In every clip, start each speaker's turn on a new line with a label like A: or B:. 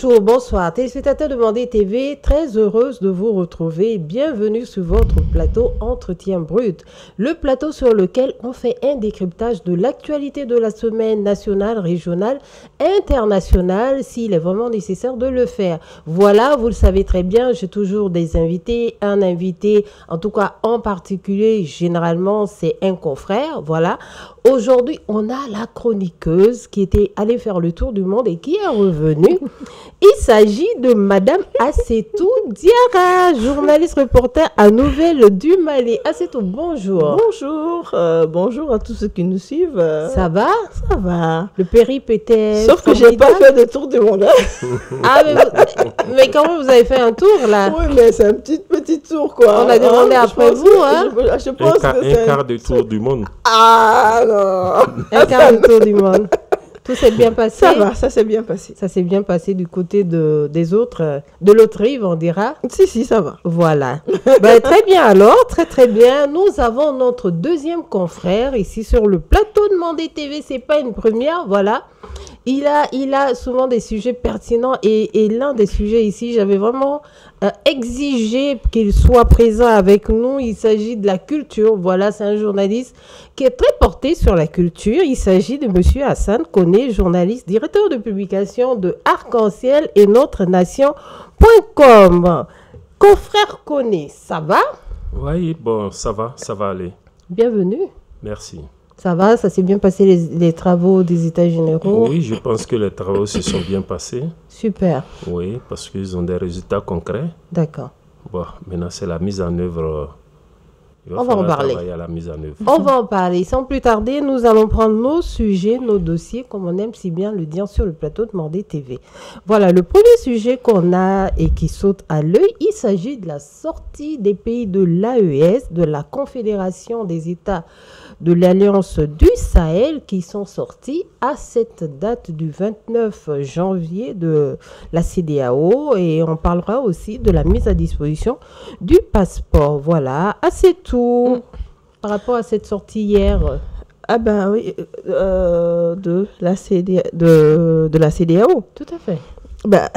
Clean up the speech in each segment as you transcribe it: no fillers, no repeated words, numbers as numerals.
A: Bonjour, bonsoir, téléspectateurs de Mandé TV, très heureuse de vous retrouver. Bienvenue sur votre plateau Entretien Brut, le plateau sur lequel on fait un décryptage de l'actualité de la semaine nationale, régionale, internationale, s'il est vraiment nécessaire de le faire. Voilà, vous le savez très bien, j'ai toujours des invités, un invité, en tout cas en particulier, généralement c'est un confrère, voilà. Aujourd'hui, on a la chroniqueuse qui était allée faire le tour du monde et qui est revenue. Il s'agit de Madame Assetou Diarra, journaliste reporter à Nouvelles du Mali. Assetou, bonjour.
B: Bonjour, bonjour à tous ceux qui nous suivent.
A: Ça va?
B: Ça va.
A: Le périple était...
B: Sauf que j'ai pas fait de tour du monde.
A: Ah, mais quand même, vous avez fait un tour, là?
B: Oui, mais c'est un petit tour, quoi.
A: On a demandé après vous, hein?
B: Je pense que c'est
C: un quart de tour du monde.
B: Ah, non.
A: Un quart de tour du monde. Tout s'est bien passé?
B: Ça va, ça s'est bien passé.
A: Ça s'est bien passé du côté des autres, de l'autre rive, on dira.
B: Si, ça va.
A: Voilà. Ben, très bien alors, très bien. Nous avons notre deuxième confrère ici sur le plateau de Mandé TV. C'est pas une première, voilà. Il a souvent des sujets pertinents et l'un des sujets ici, j'avais vraiment exigé qu'il soit présent avec nous. Il s'agit de la culture. Voilà, c'est un journaliste qui est très porté sur la culture. Il s'agit de Monsieur Hassan Koné, journaliste, directeur de publication de Arc-en-Ciel et Notre Nation.com. Confrère Koné, ça va?
C: Oui, bon, ça va aller.
A: Bienvenue.
C: Merci.
A: Ça va, ça s'est bien passé les travaux des États généraux?
C: Oui, je pense que les travaux se sont bien passés.
A: Super.
C: Oui, parce qu'ils ont des résultats concrets.
A: D'accord.
C: Bon, maintenant c'est la mise en œuvre.
A: On va en parler.
C: À la mise en œuvre.
A: On va en parler. Sans plus tarder, nous allons prendre nos sujets, nos dossiers, comme on aime si bien le dire sur le plateau de Mandé TV. Voilà, le premier sujet qu'on a et qui saute à l'œil, il s'agit de la sortie des pays de l'AES, de la Confédération des États de l'Alliance du Sahel, qui sont sortis à cette date du 29 janvier de la CEDEAO, et on parlera aussi de la mise à disposition du passeport. Voilà, assez tout par rapport à cette sortie hier.
B: Ah ben oui, de la CEDEAO.
A: Tout à fait.
B: Ben,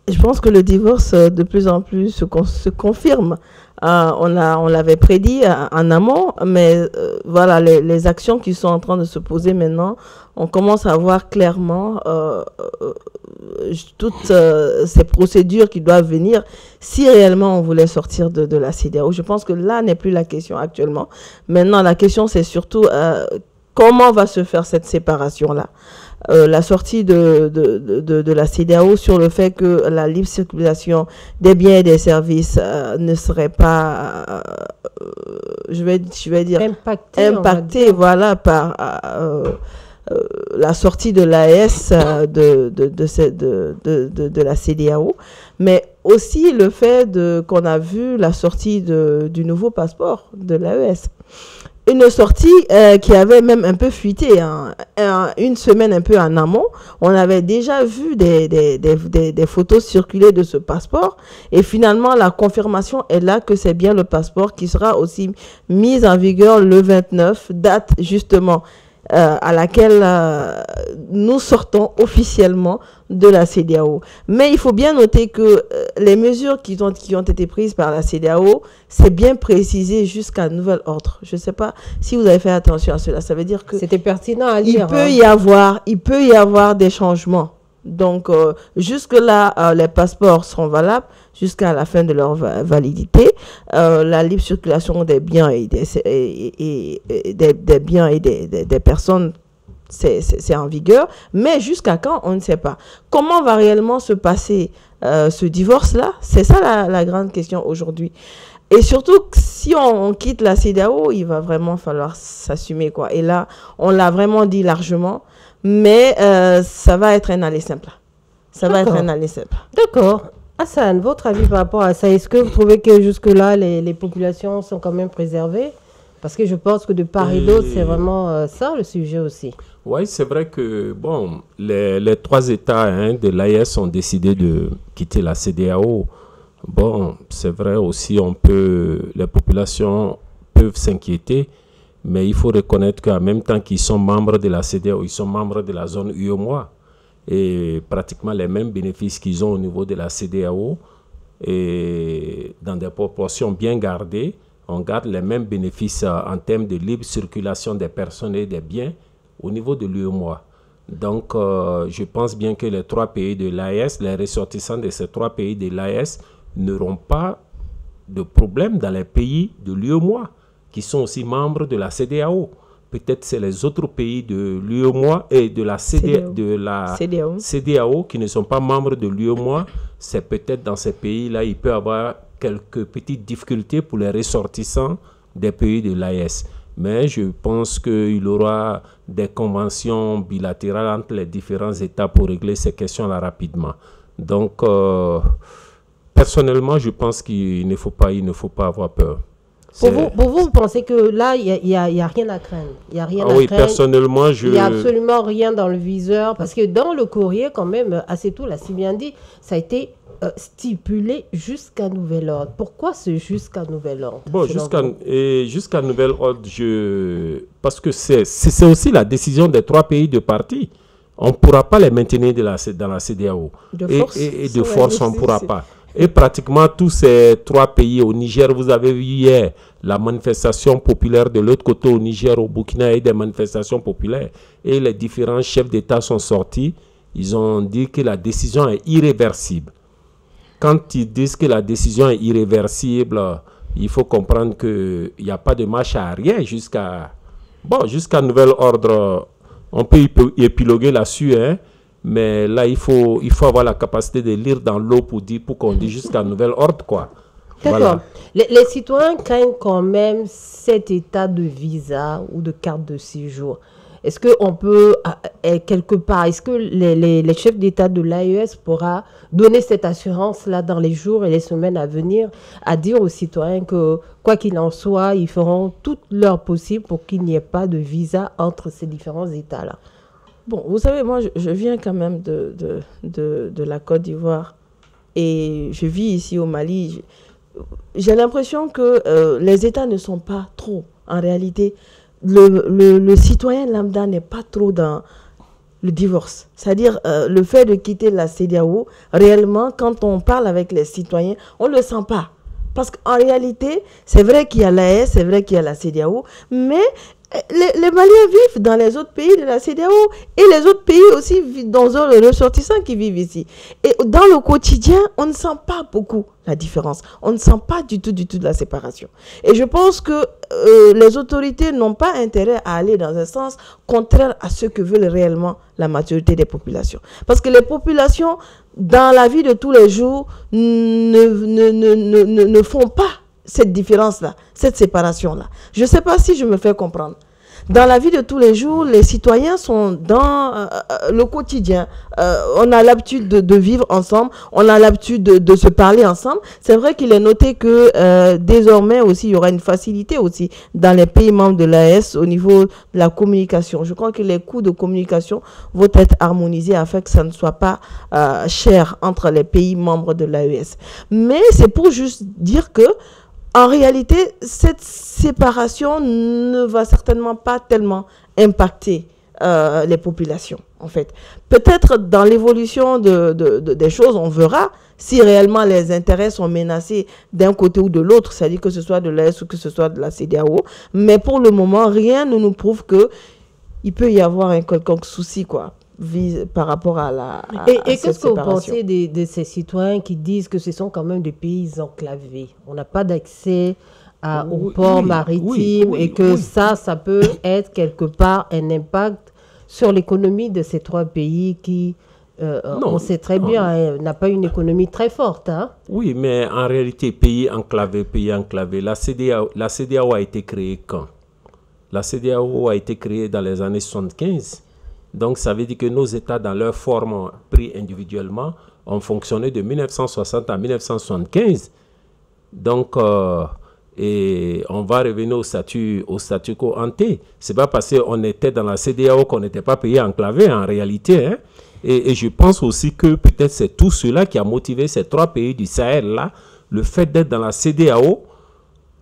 B: je pense que le divorce de plus en plus se confirme. On l'avait prédit en amont, mais voilà, les actions qui sont en train de se poser maintenant, on commence à voir clairement toutes ces procédures qui doivent venir si réellement on voulait sortir de la CEDEAO. Je pense que là n'est plus la question actuellement. Maintenant, la question, c'est surtout comment va se faire cette séparation-là. La sortie de la CEDEAO sur le fait que la libre circulation des biens et des services ne serait pas, je vais dire, impactée voilà, par la sortie de l'AES de la CEDEAO, mais aussi le fait qu'on a vu la sortie du nouveau passeport de l'AES. Une sortie qui avait même un peu fuité, hein. Une semaine un peu en amont. On avait déjà vu des photos circuler de ce passeport. Et finalement, la confirmation est là que c'est bien le passeport qui sera aussi mis en vigueur le 29, date justement à laquelle nous sortons officiellement de la CEDEAO. Mais il faut bien noter que les mesures qui ont été prises par la CEDEAO, c'est bien précisé jusqu'à nouvel ordre. Je ne sais pas si vous avez fait attention à cela. Ça veut dire que
A: c'était pertinent à lire.
B: Il peut y avoir des changements. Donc, jusque-là, les passeports seront valables jusqu'à la fin de leur validité. La libre circulation des biens et des biens et des personnes, c'est en vigueur. Mais jusqu'à quand, on ne sait pas. Comment va réellement se passer ce divorce-là? C'est ça la grande question aujourd'hui. Et surtout, si on quitte la CEDEAO, il va vraiment falloir s'assumer, quoi. Et là, on l'a vraiment dit largement. Mais ça va être un aller simple.
A: D'accord. Hassan, votre avis par rapport à ça, est-ce que vous trouvez que jusque-là, les populations sont quand même préservées? Parce que je pense que de part et d'autre, c'est vraiment ça le sujet aussi.
C: Oui, c'est vrai que bon, les trois États de l'AES ont décidé de quitter la CEDEAO. Bon, c'est vrai aussi, les populations peuvent s'inquiéter. Mais il faut reconnaître qu'en même temps qu'ils sont membres de la CEDEAO, ils sont membres de la zone UEMOA. et pratiquement les mêmes bénéfices qu'ils ont au niveau de la CEDEAO, et dans des proportions bien gardées. On garde les mêmes bénéfices en termes de libre circulation des personnes et des biens au niveau de l'UEMOA. Donc, je pense bien que les 3 pays de l'AES, les ressortissants de ces 3 pays de l'AES n'auront pas de problème dans les pays de l'UEMOA, qui sont aussi membres de la CEDEAO. Peut-être c'est les autres pays de l'UEMOA et de la CEDEAO qui ne sont pas membres de l'UEMOA. C'est peut-être dans ces pays-là, il peut y avoir quelques petites difficultés pour les ressortissants des pays de l'AES. Mais je pense qu'il y aura des conventions bilatérales entre les différents États pour régler ces questions-là rapidement. Donc, personnellement, je pense qu'il ne faut pas avoir peur.
A: Pour vous, vous pensez que là, il n'y a rien à craindre? Il n'y a rien à
C: oui,
A: craindre.
C: Personnellement,
A: Il n'y a absolument rien dans le viseur. Parce que dans le courrier, quand même, Assetou l'a si bien dit, ça a été stipulé jusqu'à nouvel ordre. Pourquoi ce jusqu'à nouvel ordre?
C: Bon, jusqu'à nouvel ordre, parce que c'est aussi la décision des 3 pays de partie. On ne pourra pas les maintenir dans la CEDEAO. Et de force, on ne pourra pas. Et pratiquement tous ces 3 pays, au Niger, vous avez vu hier la manifestation populaire de l'autre côté, au Niger, au Burkina, et des manifestations populaires. Et les différents chefs d'État sont sortis. Ils ont dit que la décision est irréversible. Quand ils disent que la décision est irréversible, il faut comprendre qu'il n'y a pas de marche arrière jusqu'à nouvel ordre. On peut épiloguer là-dessus, hein, mais là, il faut avoir la capacité de lire dans l'eau pour qu'on dise jusqu'à nouvel ordre, quoi.
A: D'accord. Voilà. Les citoyens craignent quand même cet état de visa ou de carte de séjour. Est-ce qu'on peut, quelque part, est-ce que les chefs d'État de l'AES pourra donner cette assurance-là dans les jours et les semaines à venir, à dire aux citoyens que, quoi qu'il en soit, ils feront tout leur possible pour qu'il n'y ait pas de visa entre ces différents États-là?
B: Bon, vous savez, moi, je viens quand même de la Côte d'Ivoire et je vis ici au Mali. J'ai l'impression que les États ne sont pas trop, en réalité. Le citoyen lambda n'est pas trop dans le divorce. C'est-à-dire le fait de quitter la CEDEAO, réellement, quand on parle avec les citoyens, on ne le sent pas. Parce qu'en réalité, c'est vrai qu'il y a l'AES, c'est vrai qu'il y a la CEDEAO, mais les Maliens vivent dans les autres pays de la CEDEAO et les autres pays aussi vivent dans les ressortissants qui vivent ici. Et dans le quotidien, on ne sent pas beaucoup la différence. On ne sent pas du tout de la séparation. Et je pense que les autorités n'ont pas intérêt à aller dans un sens contraire à ce que veulent réellement la majorité des populations. Parce que les populations, dans la vie de tous les jours, ne font pas cette différence-là, cette séparation-là. Je ne sais pas si je me fais comprendre. Dans la vie de tous les jours, les citoyens sont dans le quotidien. On a l'habitude de vivre ensemble, on a l'habitude de se parler ensemble. C'est vrai qu'il est noté que désormais aussi, il y aura une facilité aussi dans les pays membres de l'AES au niveau de la communication. Je crois que les coûts de communication vont être harmonisés afin que ça ne soit pas cher entre les pays membres de l'AES. Mais c'est pour juste dire que en réalité, cette séparation ne va certainement pas tellement impacter les populations, en fait. Peut-être dans l'évolution des choses, on verra si réellement les intérêts sont menacés d'un côté ou de l'autre, c'est-à-dire que ce soit de l'AES ou que ce soit de la CEDEAO. Mais pour le moment, rien ne nous prouve qu'il peut y avoir un quelconque souci, quoi, par rapport à la
A: Et qu'est-ce que vous pensez de ces citoyens qui disent que ce sont quand même des pays enclavés? On n'a pas d'accès aux ports maritimes et que ça peut être quelque part un impact sur l'économie de ces 3 pays qui, on sait très bien, n'a pas une économie très forte. Hein?
C: Oui, mais en réalité, pays enclavés, la CEDEAO a été créée quand? La CEDEAO a été créée dans les années 75. Donc, ça veut dire que nos États, dans leur forme pris individuellement, ont fonctionné de 1960 à 1975. Donc, et on va revenir au statu quo ante. Ce n'est pas parce qu'on était dans la CEDEAO qu'on n'était pas pays enclavé en réalité. Hein. Et je pense aussi que peut-être c'est tout cela qui a motivé ces 3 pays du Sahel-là. Le fait d'être dans la CEDEAO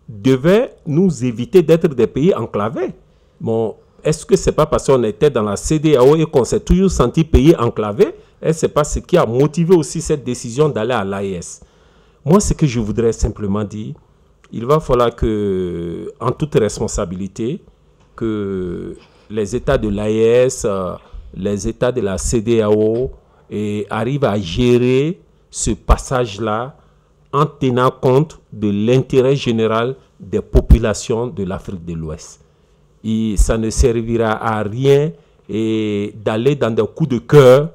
C: devait nous éviter d'être des pays enclavés. Bon, est-ce que ce n'est pas parce qu'on était dans la CEDEAO et qu'on s'est toujours senti pays enclavé Et ce n'est pas ce qui a motivé aussi cette décision d'aller à l'AES. Moi, ce que je voudrais simplement dire, il va falloir que, en toute responsabilité, que les États de l'AES, les États de la CEDEAO arrivent à gérer ce passage-là en tenant compte de l'intérêt général des populations de l'Afrique de l'Ouest. Ça ne servira à rien d'aller dans des coups de cœur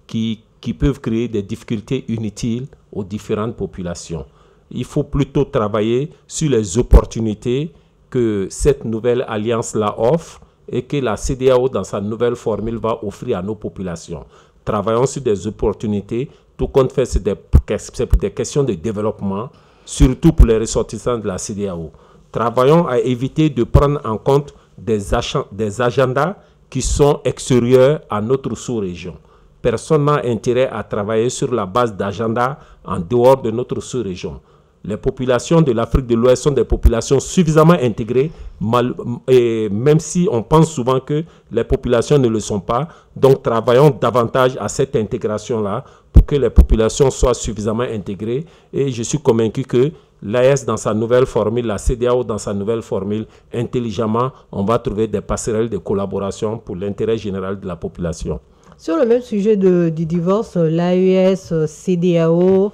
C: qui peuvent créer des difficultés inutiles aux différentes populations. Il faut plutôt travailler sur les opportunités que cette nouvelle alliance-là offre et que la CEDEAO, dans sa nouvelle formule, va offrir à nos populations. Travaillons sur des opportunités. Tout compte fait, c'est des questions de développement, surtout pour les ressortissants de la CEDEAO. Travaillons à éviter de prendre en compte des agendas qui sont extérieurs à notre sous-région. Personne n'a intérêt à travailler sur la base d'agendas en dehors de notre sous-région. Les populations de l'Afrique de l'Ouest sont des populations suffisamment intégrées, et même si on pense souvent que les populations ne le sont pas. Donc, travaillons davantage à cette intégration-là pour que les populations soient suffisamment intégrées. Et je suis convaincu que l'AES dans sa nouvelle formule, la CEDEAO dans sa nouvelle formule, intelligemment, on va trouver des passerelles de collaboration pour l'intérêt général de la population.
A: Sur le même sujet du divorce, l'AES, CEDEAO,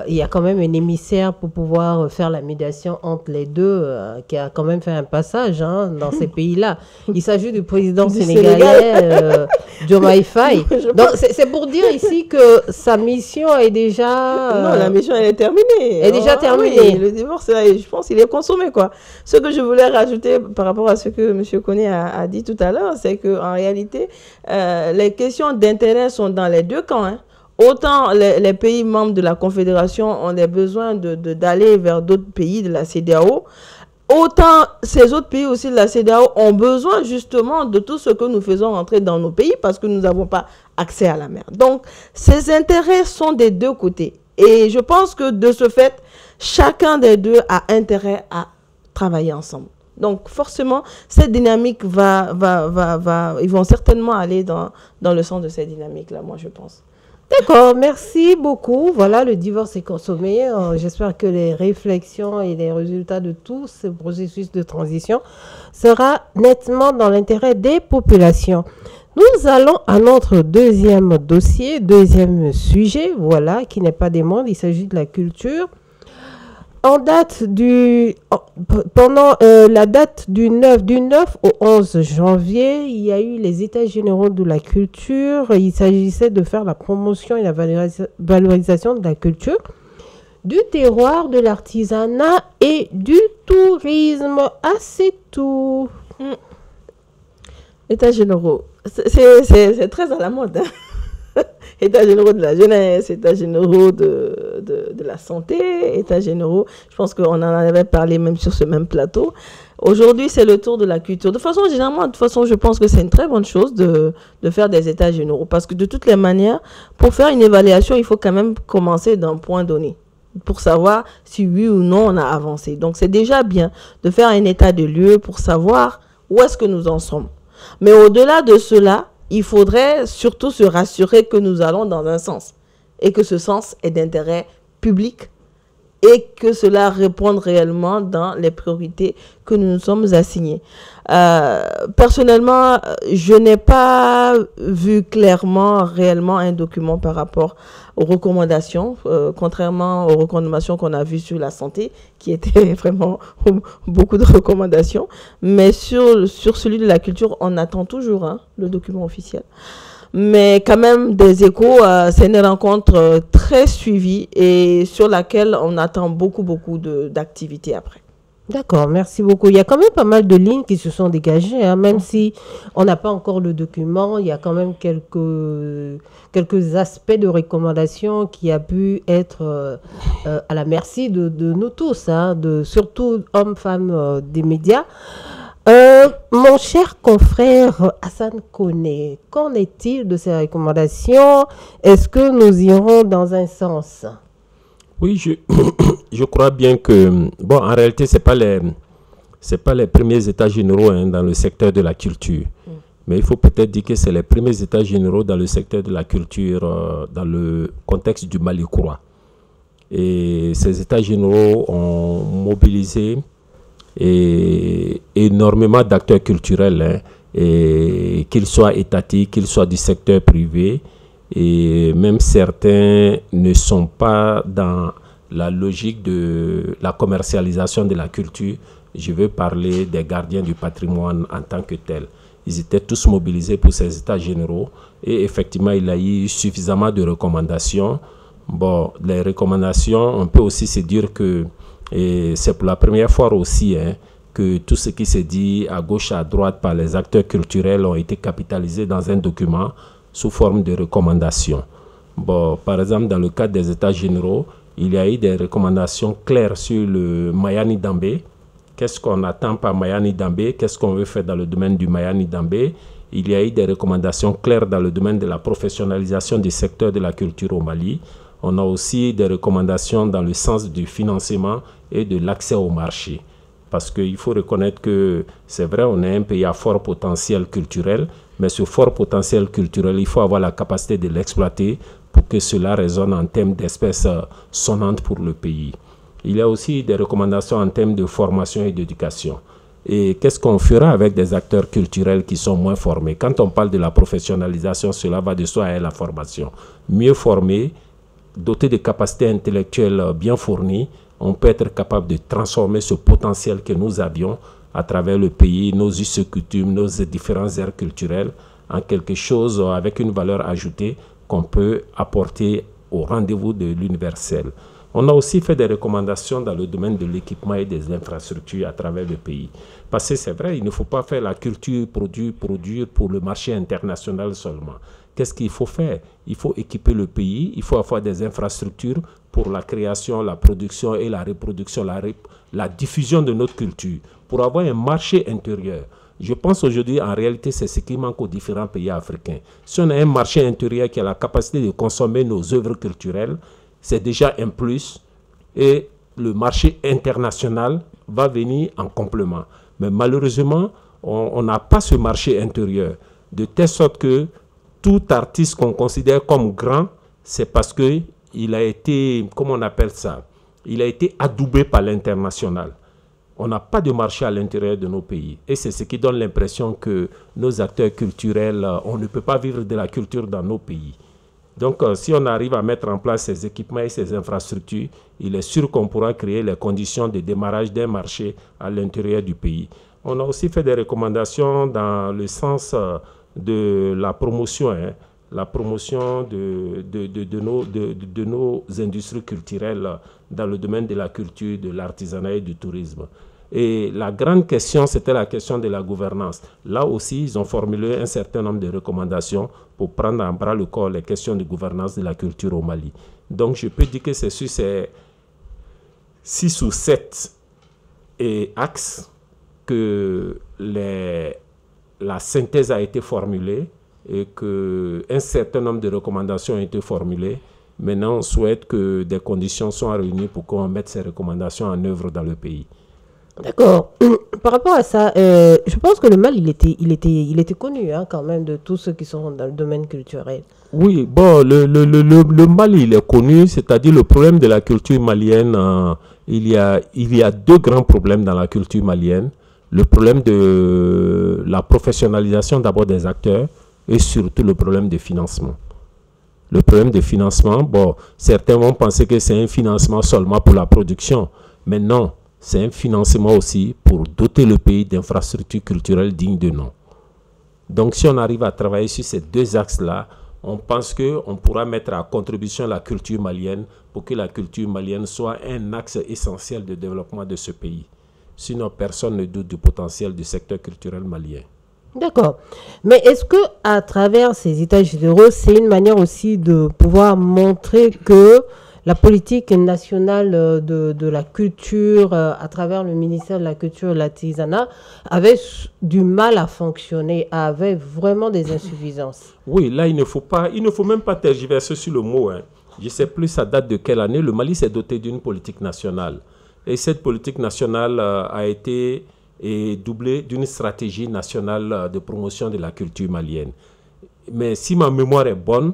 A: il y a quand même un émissaire pour pouvoir faire la médiation entre les deux, qui a quand même fait un passage dans ces pays-là. Il s'agit du président sénégalais, Diomaye Faye. Donc, c'est pour dire ici que sa mission est déjà...
B: Non, la mission, elle est terminée.
A: Elle est déjà terminée.
B: Oui, le divorce, je pense qu'il est consommé, quoi. Ce que je voulais rajouter par rapport à ce que M. Koné a dit tout à l'heure, c'est qu'en réalité, les questions d'intérêt sont dans les deux camps, hein. Autant les pays membres de la Confédération ont des besoins d'aller vers d'autres pays de la CEDEAO, autant ces autres pays aussi de la CEDEAO ont besoin justement de tout ce que nous faisons rentrer dans nos pays parce que nous n'avons pas accès à la mer. Donc, ces intérêts sont des deux côtés. Et je pense que de ce fait, chacun des deux a intérêt à travailler ensemble. Donc, forcément, cette dynamique ils vont certainement aller dans le sens de cette dynamique-là, moi, je pense.
A: D'accord, merci beaucoup. Voilà, le divorce est consommé. J'espère que les réflexions et les résultats de tout ce processus de transition sera nettement dans l'intérêt des populations. Nous allons à notre deuxième dossier, deuxième sujet, voilà, qui n'est pas des moindres, il s'agit de la culture. Pendant la date du 9 au 11 janvier, il y a eu les États généraux de la culture. Il s'agissait de faire la promotion et la valorisation de la culture, du terroir, de l'artisanat et du tourisme. Ah, c'est tout.
B: États généraux, c'est très à la mode, hein. États généraux de la jeunesse, États généraux de la santé, États généraux, je pense qu'on en avait parlé même sur ce même plateau. Aujourd'hui, c'est le tour de la culture. De façon je pense que c'est une très bonne chose de faire des États généraux parce que de toutes les manières, pour faire une évaluation, il faut quand même commencer d'un point donné pour savoir si oui ou non on a avancé. Donc, c'est déjà bien de faire un état de lieu pour savoir où est-ce que nous en sommes. Mais au-delà de cela, il faudrait surtout se rassurer que nous allons dans un sens et que ce sens est d'intérêt public et que cela réponde réellement dans les priorités que nous nous sommes assignées. Personnellement, je n'ai pas vu clairement, réellement un document par rapport aux recommandations, contrairement aux recommandations qu'on a vues sur la santé, qui étaient vraiment beaucoup de recommandations. Mais sur celui de la culture, on attend toujours le document officiel. Mais quand même, des échos, c'est une rencontre très suivie et sur laquelle on attend beaucoup d'activités après.
A: D'accord, merci beaucoup. Il y a quand même pas mal de lignes qui se sont dégagées, hein, même si on n'a pas encore le document, il y a quand même quelques aspects de recommandation qui a pu être à la merci de nous tous, hein, surtout hommes, femmes des médias. Mon cher confrère Hassan Koné, qu'en est-il de ces recommandations? Est-ce que nous irons dans un sens?
C: Oui, je crois bien que, en réalité, c'est pas les premiers États généraux dans le secteur de la culture. Mais il faut peut-être dire que c'est les premiers états généraux dans le secteur de la culture, dans le contexte du Mali croix. Et ces états généraux ont mobilisé énormément d'acteurs culturels, hein, et qu'ils soient étatiques, qu'ils soient du secteur privé. Et même certains ne sont pas dans la logique de la commercialisation de la culture. Je veux parler des gardiens du patrimoine en tant que tels. Ils étaient tous mobilisés pour ces états généraux et effectivement, il y a eu suffisamment de recommandations. Bon, les recommandations, on peut aussi se dire que c'est pour la première fois aussi, hein, que tout ce qui s'est dit à gauche, à droite par les acteurs culturels ont été capitalisés dans un document sous forme de recommandations. Bon, par exemple, dans le cadre des états généraux, il y a eu des recommandations claires sur le Mayani Dambé. Qu'est-ce qu'on attend par Mayani Dambé? Qu'est-ce qu'on veut faire dans le domaine du Mayani Dambé? Il y a eu des recommandations claires dans le domaine de la professionnalisation du secteur de la culture au Mali. On a aussi des recommandations dans le sens du financement et de l'accès au marché. Parce qu'il faut reconnaître que c'est vrai, on est un pays à fort potentiel culturel, mais ce fort potentiel culturel, il faut avoir la capacité de l'exploiter pour que cela résonne en termes d'espèces sonnantes pour le pays. Il y a aussi des recommandations en termes de formation et d'éducation. Et qu'est-ce qu'on fera avec des acteurs culturels qui sont moins formés? Quand on parle de la professionnalisation, cela va de soi à la formation. Mieux formés, dotés de capacités intellectuelles bien fournies, on peut être capable de transformer ce potentiel que nous avions à travers le pays, nos us et coutumes, nos différents aires culturelles, en quelque chose avec une valeur ajoutée qu'on peut apporter au rendez-vous de l'universel. On a aussi fait des recommandations dans le domaine de l'équipement et des infrastructures à travers le pays. Parce que c'est vrai, il ne faut pas faire la culture produire pour le marché international seulement. Qu'est-ce qu'il faut faire? Il faut équiper le pays, il faut avoir des infrastructures pour la création, la production et la reproduction, la diffusion de notre culture, pour avoir un marché intérieur. Je pense aujourd'hui, en réalité, c'est ce qui manque aux différents pays africains. Si on a un marché intérieur qui a la capacité de consommer nos œuvres culturelles, c'est déjà un plus et le marché international va venir en complément. Mais malheureusement, on n'a pas ce marché intérieur, de telle sorte que tout artiste qu'on considère comme grand, c'est parce qu'il a été, comment on appelle ça, il a été adoubé par l'international. On n'a pas de marché à l'intérieur de nos pays. Et c'est ce qui donne l'impression que nos acteurs culturels, on ne peut pas vivre de la culture dans nos pays. Donc, si on arrive à mettre en place ces équipements et ces infrastructures, il est sûr qu'on pourra créer les conditions de démarrage d'un marché à l'intérieur du pays. On a aussi fait des recommandations dans le sens de la promotion, la promotion de nos industries culturelles dans le domaine de la culture, de l'artisanat et du tourisme. Et la grande question, c'était la question de la gouvernance. Là aussi, ils ont formulé un certain nombre de recommandations pour prendre en bras le corps les questions de gouvernance de la culture au Mali. Donc, je peux dire que c'est sur ces 6 ou 7 axes que la synthèse a été formulée et qu'un certain nombre de recommandations ont été formulées. Maintenant, on souhaite que des conditions soient réunies pour qu'on mette ces recommandations en œuvre dans le pays.
A: D'accord. Par rapport à ça, je pense que le Mali, il était connu quand même de tous ceux qui sont dans le domaine culturel.
C: Oui, bon, le Mali, il est connu, c'est-à-dire le problème de la culture malienne, il y a 2 grands problèmes dans la culture malienne. Le problème de la professionnalisation d'abord des acteurs et surtout le problème de financement. Le problème de financement, bon, certains vont penser que c'est un financement seulement pour la production, mais non. C'est un financement aussi pour doter le pays d'infrastructures culturelles dignes de nom. Donc, si on arrive à travailler sur ces 2 axes-là, on pense qu'on pourra mettre à contribution la culture malienne pour que la culture malienne soit un axe essentiel de développement de ce pays. Sinon, personne ne doute du potentiel du secteur culturel malien.
A: D'accord. Mais est-ce que à travers ces états généraux, c'est une manière aussi de pouvoir montrer que la politique nationale de la culture, à travers le ministère de la Culture et de l'Artisanat, avait du mal à fonctionner, avait vraiment des insuffisances?
C: Oui, là, il ne faut même pas tergiverser sur le mot. Je ne sais plus ça date de quelle année. Le Mali s'est doté d'une politique nationale. Et cette politique nationale a été et doublé d'une stratégie nationale de promotion de la culture malienne. Mais si ma mémoire est bonne,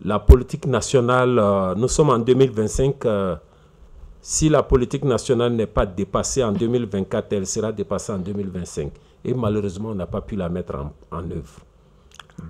C: la politique nationale, nous sommes en 2025, si la politique nationale n'est pas dépassée en 2024, elle sera dépassée en 2025. Et malheureusement, on n'a pas pu la mettre en œuvre.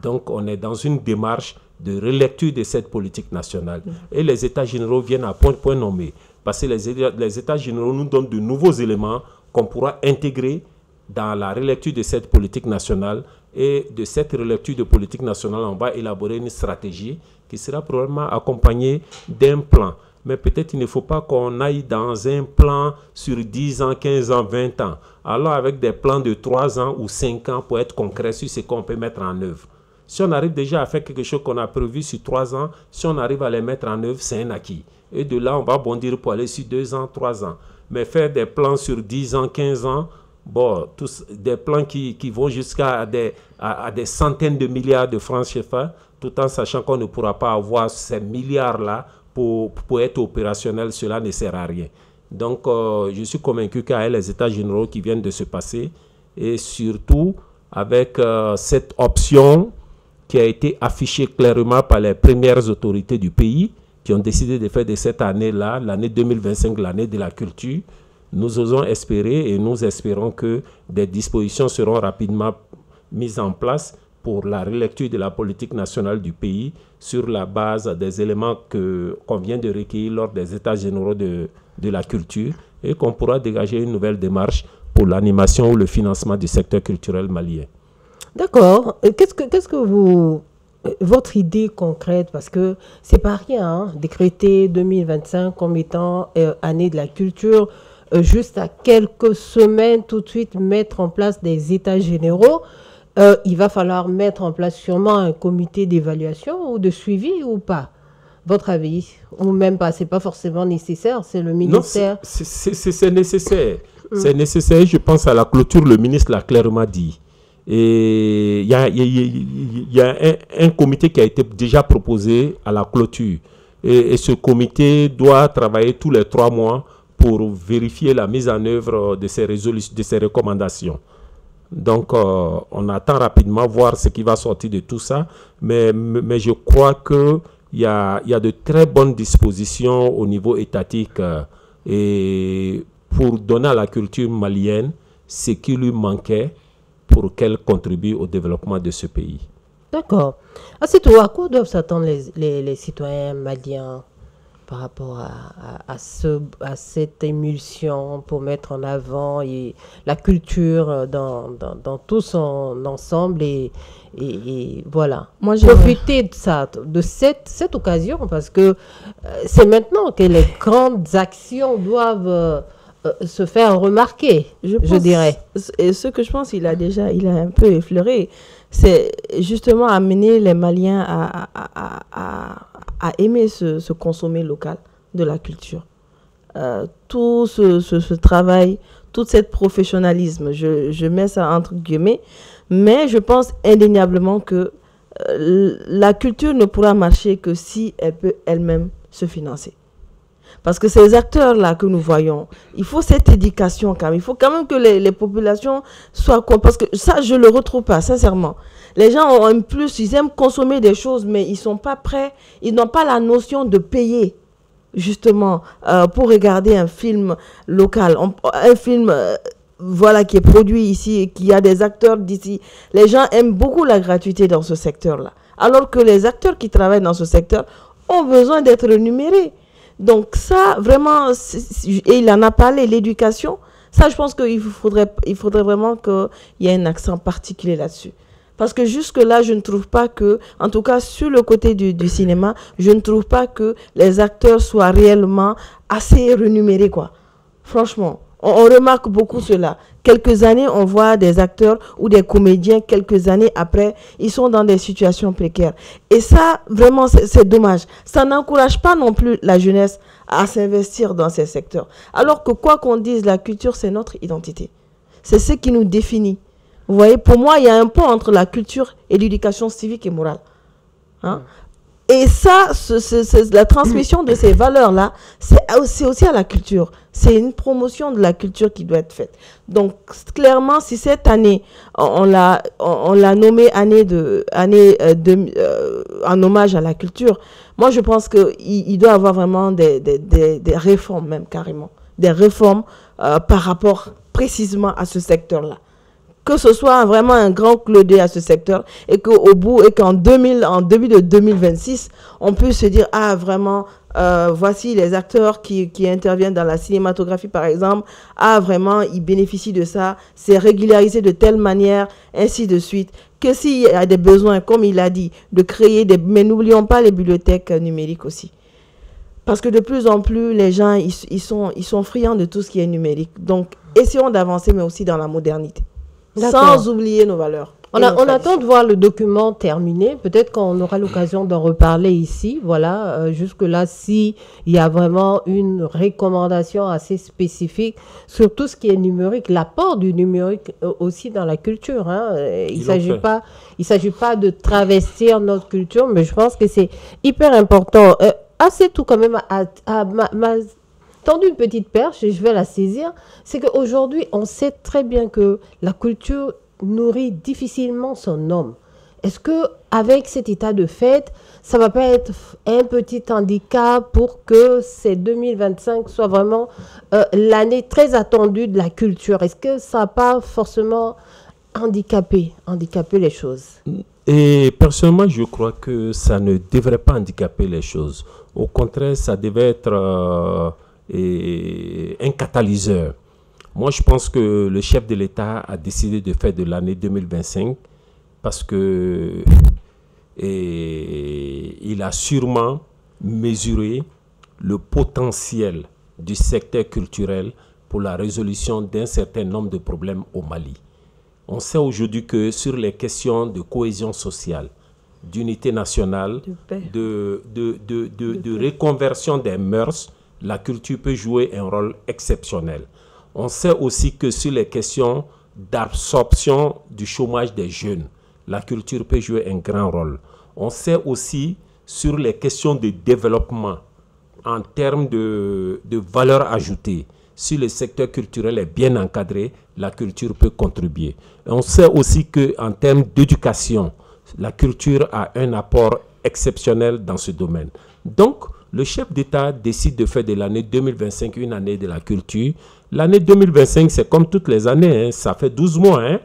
C: Donc, on est dans une démarche de relecture de cette politique nationale. Et les États généraux viennent à point nommé. Parce que les États généraux nous donnent de nouveaux éléments qu'on pourra intégrer dans la relecture de cette politique nationale. Et de cette relecture de politique nationale, on va élaborer une stratégie qui sera probablement accompagnée d'un plan. Mais peut-être il ne faut pas qu'on aille dans un plan sur 10 ans, 15 ans, 20 ans. Alors avec des plans de 3 ans ou 5 ans pour être concret sur ce qu'on peut mettre en œuvre. Si on arrive déjà à faire quelque chose qu'on a prévu sur 3 ans, si on arrive à les mettre en œuvre, c'est un acquis. Et de là, on va bondir pour aller sur 2 ans, 3 ans. Mais faire des plans sur 10 ans, 15 ans, bon, des plans qui vont jusqu'à des centaines de milliards de francs CFA, tout en sachant qu'on ne pourra pas avoir ces milliards-là pour être opérationnel, cela ne sert à rien. Donc, je suis convaincu qu'avec les États généraux qui viennent de se passer, et surtout avec cette option qui a été affichée clairement par les premières autorités du pays, qui ont décidé de faire de cette année-là, l'année 2025, l'année de la culture, nous osons espérer et nous espérons que des dispositions seront rapidement mises en place pour la relecture de la politique nationale du pays sur la base des éléments qu'on vient de recueillir lors des États généraux de la culture et qu'on pourra dégager une nouvelle démarche pour l'animation ou le financement du secteur culturel malien.
A: D'accord. Qu'est-ce que votre idée concrète, parce que c'est pas rien, hein, décréter 2025 comme étant année de la culture, juste à quelques semaines tout de suite mettre en place des États généraux. Il va falloir mettre en place sûrement un comité d'évaluation ou de suivi ou pas? Votre avis? Ou même pas, c'est pas forcément nécessaire, c'est le ministère.
C: Non, c'est nécessaire. C'est nécessaire, je pense à la clôture, le ministre l'a clairement dit. Et il y a un comité qui a été déjà proposé à la clôture. Et ce comité doit travailler tous les 3 mois pour vérifier la mise en œuvre de ces résolutions, de ces recommandations. Donc, on attend rapidement voir ce qui va sortir de tout ça. Mais je crois qu'il y a de très bonnes dispositions au niveau étatique et pour donner à la culture malienne ce qui lui manquait pour qu'elle contribue au développement de ce pays.
A: D'accord. C'est tout. À quoi doivent s'attendre les citoyens maliens par rapport à cette émulsion pour mettre en avant la culture dans tout son ensemble et voilà. Moi, profiter de ça, de cette occasion, parce que c'est maintenant que les grandes actions doivent se faire remarquer, je dirais.
B: Et ce que je pense, il a un peu effleuré, c'est justement amener les Maliens à aimer ce consommer local de la culture. Tout ce travail, tout ce professionnalisme, je mets ça entre guillemets, mais je pense indéniablement que la culture ne pourra marcher que si elle peut elle-même se financer. Parce que ces acteurs-là que nous voyons, il faut cette éducation quand même. Il faut quand même que les populations soient... Parce que ça, je ne le retrouve pas, sincèrement. Les gens aiment plus, ils aiment consommer des choses, mais ils ne sont pas prêts. Ils n'ont pas la notion de payer, justement, pour regarder un film local. Un film voilà, qui est produit ici et qui a des acteurs d'ici. Les gens aiment beaucoup la gratuité dans ce secteur-là. Alors que les acteurs qui travaillent dans ce secteur ont besoin d'être rémunérés. Donc ça, vraiment, et il en a parlé, l'éducation, ça je pense qu'il faudrait vraiment qu'il y ait un accent particulier là-dessus. Parce que jusque-là, je ne trouve pas que, en tout cas sur le côté du cinéma, je ne trouve pas que les acteurs soient réellement assez rémunérés, quoi. Franchement, on remarque beaucoup cela. Quelques années, on voit des acteurs ou des comédiens, quelques années après, ils sont dans des situations précaires. Et ça, vraiment, c'est dommage. Ça n'encourage pas non plus la jeunesse à s'investir dans ces secteurs. Alors que quoi qu'on dise, la culture, c'est notre identité. C'est ce qui nous définit. Vous voyez, pour moi, il y a un pont entre la culture et l'éducation civique et morale. Hein? Et ça, la transmission de ces valeurs-là, c'est aussi à la culture. C'est une promotion de la culture qui doit être faite. Donc, clairement, si cette année, on l'a nommée année en hommage à la culture, moi, je pense qu'il doit y avoir vraiment des réformes, même carrément. Des réformes par rapport précisément à ce secteur-là. Que ce soit vraiment un grand clin d'œil à ce secteur et qu'en début de 2026, on puisse se dire, ah, vraiment, voici les acteurs qui interviennent dans la cinématographie, par exemple. Ah, vraiment, ils bénéficient de ça. C'est régularisé de telle manière, ainsi de suite. Que s'il y a des besoins, comme il a dit, de créer mais n'oublions pas les bibliothèques numériques aussi. Parce que de plus en plus, les gens, ils sont friands de tout ce qui est numérique. Donc, essayons d'avancer, mais aussi dans la modernité. Sans oublier nos valeurs.
A: On attend de voir le document terminé. Peut-être qu'on aura l'occasion d'en reparler ici. Voilà, jusque-là, s'il y a vraiment une recommandation assez spécifique sur tout ce qui est numérique, l'apport du numérique aussi dans la culture. Hein. Il ne s'agit pas de travestir notre culture, mais je pense que c'est hyper important. Assez tout quand même m'a tendu une petite perche et je vais la saisir. C'est qu'aujourd'hui, on sait très bien que la culture nourrit difficilement son homme. Est-ce que avec cet état de fait, ça va pas être un petit handicap pour que ces 2025 soit vraiment l'année très attendue de la culture? Est-ce que ça n'a pas forcément handicapé les choses?
C: Et personnellement, je crois que ça ne devrait pas handicaper les choses. Au contraire, ça devait être un catalyseur. Moi, je pense que le chef de l'État a décidé de faire de l'année 2025 parce que il a sûrement mesuré le potentiel du secteur culturel pour la résolution d'un certain nombre de problèmes au Mali. On sait aujourd'hui que sur les questions de cohésion sociale, d'unité nationale, de reconversion des mœurs, la culture peut jouer un rôle exceptionnel. On sait aussi que sur les questions d'absorption du chômage des jeunes, la culture peut jouer un grand rôle. On sait aussi sur les questions de développement en termes de valeur ajoutée. Si le secteur culturel est bien encadré, la culture peut contribuer. Et on sait aussi qu'en termes d'éducation, la culture a un apport exceptionnel dans ce domaine. Donc, le chef d'État décide de faire de l'année 2025 une année de la culture. L'année 2025, c'est comme toutes les années, hein, ça fait 12 mois. Hein.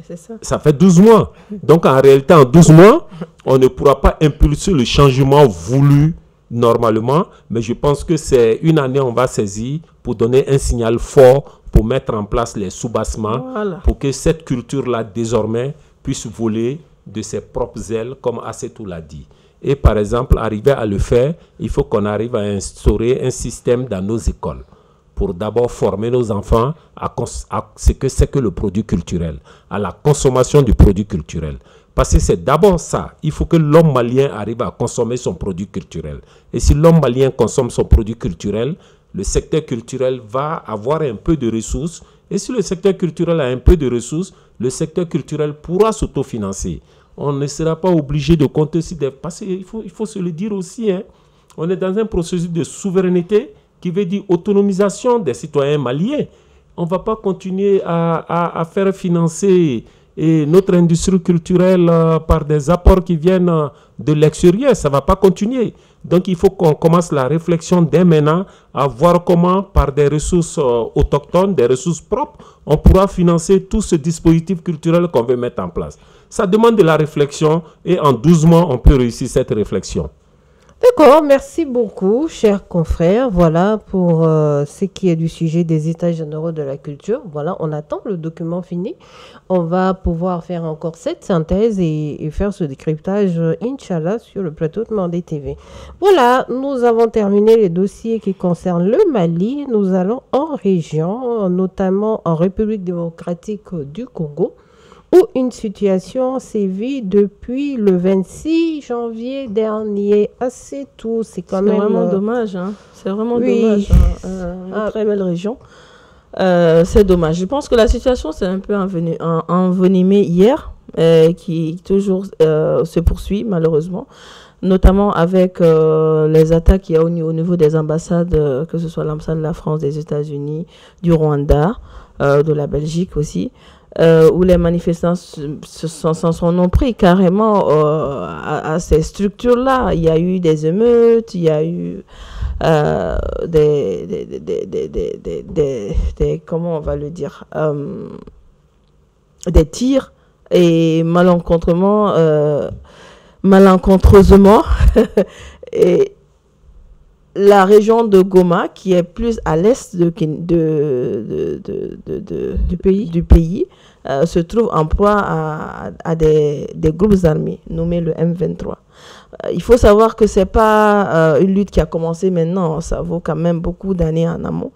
B: C'est ça.
C: Ça fait 12 mois. Donc, en réalité, en 12 mois, on ne pourra pas impulser le changement voulu normalement, mais je pense que c'est une année on va saisir pour donner un signal fort, pour mettre en place les soubassements, voilà, pour que cette culture-là, désormais, puisse voler de ses propres ailes, comme Assetou l'a dit. Et par exemple, arriver à le faire, il faut qu'on arrive à instaurer un système dans nos écoles pour d'abord former nos enfants à ce que c'est que le produit culturel, à la consommation du produit culturel. Parce que c'est d'abord ça. Il faut que l'homme malien arrive à consommer son produit culturel. Et si l'homme malien consomme son produit culturel, le secteur culturel va avoir un peu de ressources. Et si le secteur culturel a un peu de ressources, le secteur culturel pourra s'autofinancer. On ne sera pas obligé de compter sur des... Parce qu'il faut se le dire aussi, hein, on est dans un processus de souveraineté qui veut dire autonomisation des citoyens maliens. On ne va pas continuer à faire financer notre industrie culturelle par des apports qui viennent de l'extérieur. Ça ne va pas continuer. Donc, il faut qu'on commence la réflexion dès maintenant à voir comment, par des ressources autochtones, des ressources propres, on pourra financer tout ce dispositif culturel qu'on veut mettre en place. Ça demande de la réflexion et en 12 mois, on peut réussir cette réflexion.
A: D'accord, merci beaucoup, chers confrères. Voilà pour ce qui est du sujet des États généraux de la culture. Voilà, on attend le document fini. On va pouvoir faire encore cette synthèse et faire ce décryptage, Inch'Allah, sur le plateau de Mandé TV. Voilà, nous avons terminé les dossiers qui concernent le Mali. Nous allons en région, notamment en République démocratique du Congo, où une situation sévit depuis le 26 janvier dernier. Ah, c'est tout. C'est
B: vraiment dommage. Hein. C'est vraiment dommage. Une très belle région. C'est dommage. Je pense que la situation s'est un peu envenimée hier, qui toujours se poursuit malheureusement. notamment avec les attaques qu'il y a au niveau des ambassades, que ce soit l'ambassade de la France, des États-Unis, du Rwanda, de la Belgique aussi, où les manifestants s'en sont pris carrément à ces structures-là. Il y a eu des émeutes, il y a eu comment on va le dire, des tirs, et malencontreusement et la région de Goma, qui est plus à l'est du pays, se trouve en proie à des groupes armés nommés le M23. Il faut savoir que c'est pas une lutte qui a commencé maintenant, ça vaut quand même beaucoup d'années en amont,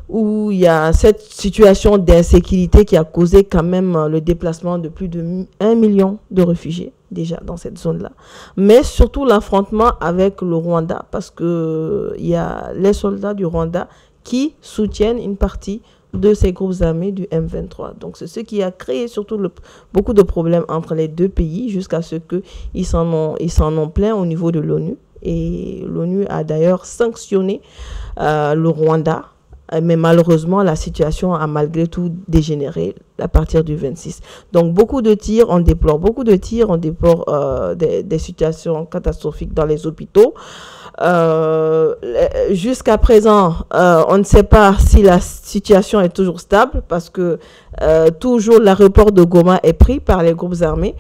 B: où il y a cette situation d'insécurité qui a causé quand même le déplacement de plus de 1 million de réfugiés déjà dans cette zone-là. Mais surtout l'affrontement avec le Rwanda, parce que il y a les soldats du Rwanda qui soutiennent une partie de ces groupes armés du M23. Donc c'est ce qui a créé surtout beaucoup de problèmes entre les deux pays, jusqu'à ce qu'ils s'en ont plaint au niveau de l'ONU. Et l'ONU a d'ailleurs sanctionné le Rwanda. Mais malheureusement, la situation a malgré tout dégénéré à partir du 26. Donc, beaucoup de tirs, on déplore des situations catastrophiques dans les hôpitaux. Jusqu'à présent, on ne sait pas si la situation est toujours stable, parce que toujours l'aéroport de Goma est pris par les groupes armés.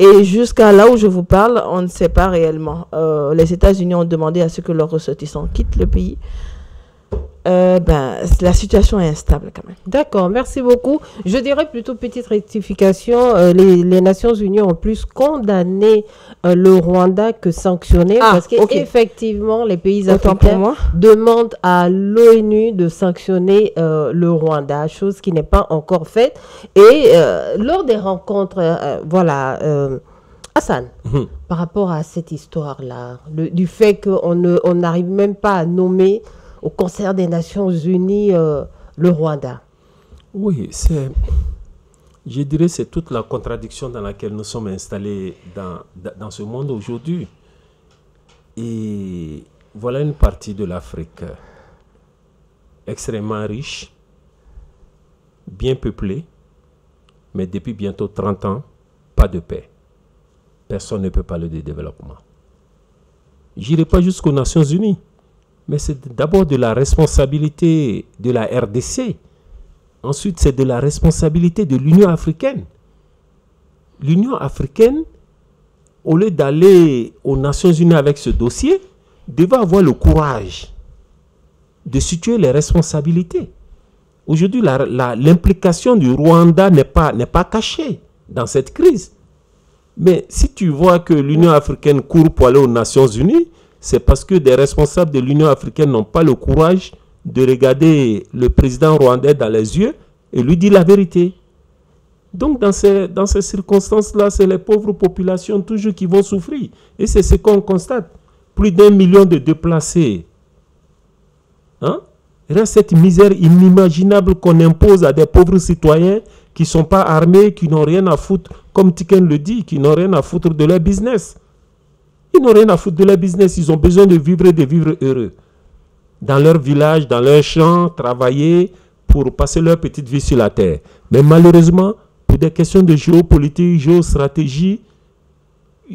B: Et jusqu'à là où je vous parle, on ne sait pas réellement. Les États-Unis ont demandé à ce que leurs ressortissants quittent le pays. La situation est instable quand même.
A: D'accord, merci beaucoup. Je dirais plutôt petite rectification. Les Nations Unies ont plus condamné le Rwanda que sanctionné, parce qu'effectivement, les pays africains demandent à l'ONU de sanctionner le Rwanda, chose qui n'est pas encore faite. Et lors des rencontres, Hassan, par rapport à cette histoire-là, du fait qu'on n'arrive même pas à nommer au concert des Nations Unies le Rwanda.
C: Oui, je dirais que c'est toute la contradiction dans laquelle nous sommes installés dans ce monde aujourd'hui. Et voilà une partie de l'Afrique extrêmement riche, bien peuplée, mais depuis bientôt 30 ans, pas de paix. Personne ne peut parler de développement. Je n'irai pas jusqu'aux Nations Unies. Mais c'est d'abord de la responsabilité de la RDC. Ensuite, c'est de la responsabilité de l'Union africaine. L'Union africaine, au lieu d'aller aux Nations Unies avec ce dossier, devait avoir le courage de situer les responsabilités. Aujourd'hui, l'implication du Rwanda n'est pas cachée dans cette crise. Mais si tu vois que l'Union africaine court pour aller aux Nations Unies, c'est parce que des responsables de l'Union africaine n'ont pas le courage de regarder le président rwandais dans les yeux et lui dire la vérité. Donc, dans ces circonstances-là, c'est les pauvres populations toujours qui vont souffrir. Et c'est ce qu'on constate. Plus d'1 million de déplacés. Reste cette misère inimaginable qu'on impose à des pauvres citoyens qui ne sont pas armés, qui n'ont rien à foutre, comme Tiken le dit, qui n'ont rien à foutre de leur business. Ils n'ont rien à foutre de leur business. Ils ont besoin de vivre heureux. Dans leur village, dans leur champ, travailler pour passer leur petite vie sur la terre. Mais malheureusement, pour des questions de géopolitique, géostratégie,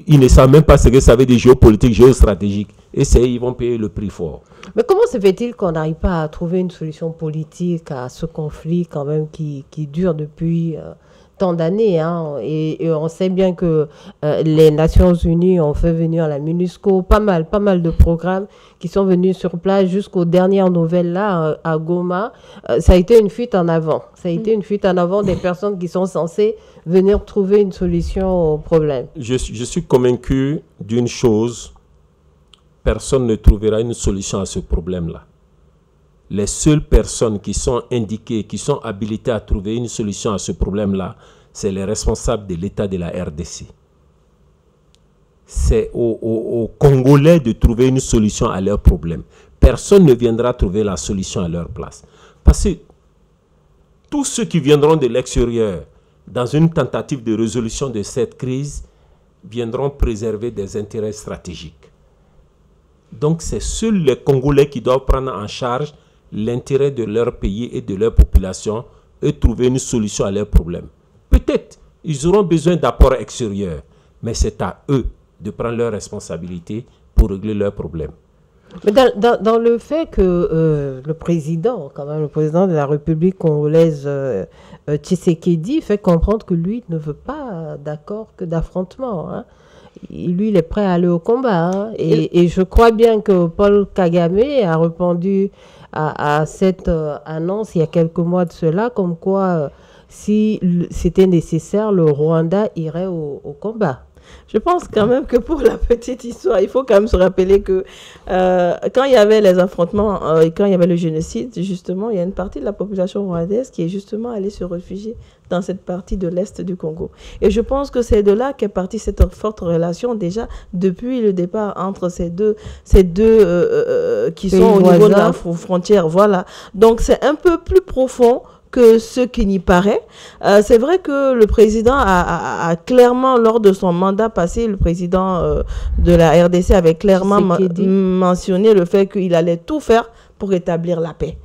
C: ils ne savent même pas ce que ça veut dire géopolitique, géostratégique. Et ils vont payer le prix fort.
A: Mais comment se fait-il qu'on n'arrive pas à trouver une solution politique à ce conflit quand même qui dure depuis tant d'années, et on sait bien que les Nations Unies ont fait venir la MONUSCO, pas mal de programmes qui sont venus sur place jusqu'aux dernières nouvelles là à Goma. Ça a été une fuite en avant. Ça a été une fuite en avant des personnes qui sont censées venir trouver une solution au problème.
C: Je suis convaincu d'une chose, personne ne trouvera une solution à ce problème-là. Les seules personnes qui sont indiquées, qui sont habilitées à trouver une solution à ce problème-là, c'est les responsables de l'État de la RDC. C'est aux Congolais de trouver une solution à leurs problèmes. Personne ne viendra trouver la solution à leur place. Parce que tous ceux qui viendront de l'extérieur dans une tentative de résolution de cette crise viendront préserver des intérêts stratégiques. Donc, c'est seuls les Congolais qui doivent prendre en charge l'intérêt de leur pays et de leur population et trouver une solution à leurs problèmes. Peut-être, ils auront besoin d'apports extérieurs, mais c'est à eux de prendre leurs responsabilités pour régler leurs problèmes.
A: Mais dans le fait que le président, quand même, le président de la République congolaise, Tshisekedi, fait comprendre que lui ne veut pas d'accord que d'affrontement. Hein. Lui, il est prêt à aller au combat. Hein. Et je crois bien que Paul Kagame a répondu à cette annonce il y a quelques mois de cela, comme quoi, si c'était nécessaire, le Rwanda irait au combat.
B: Je pense quand même que pour la petite histoire, il faut quand même se rappeler que quand il y avait les affrontements et quand il y avait le génocide, justement, il y a une partie de la population rwandaise qui est justement allée se réfugier dans cette partie de l'Est du Congo. Et je pense que c'est de là qu'est partie cette forte relation déjà depuis le départ entre ces deux qui sont au niveau de la frontière. Voilà. Donc c'est un peu plus profond que ce qui n'y paraît. C'est vrai que le président a clairement, lors de son mandat passé, le président de la RDC avait clairement mentionné le fait qu'il allait tout faire pour établir la paix.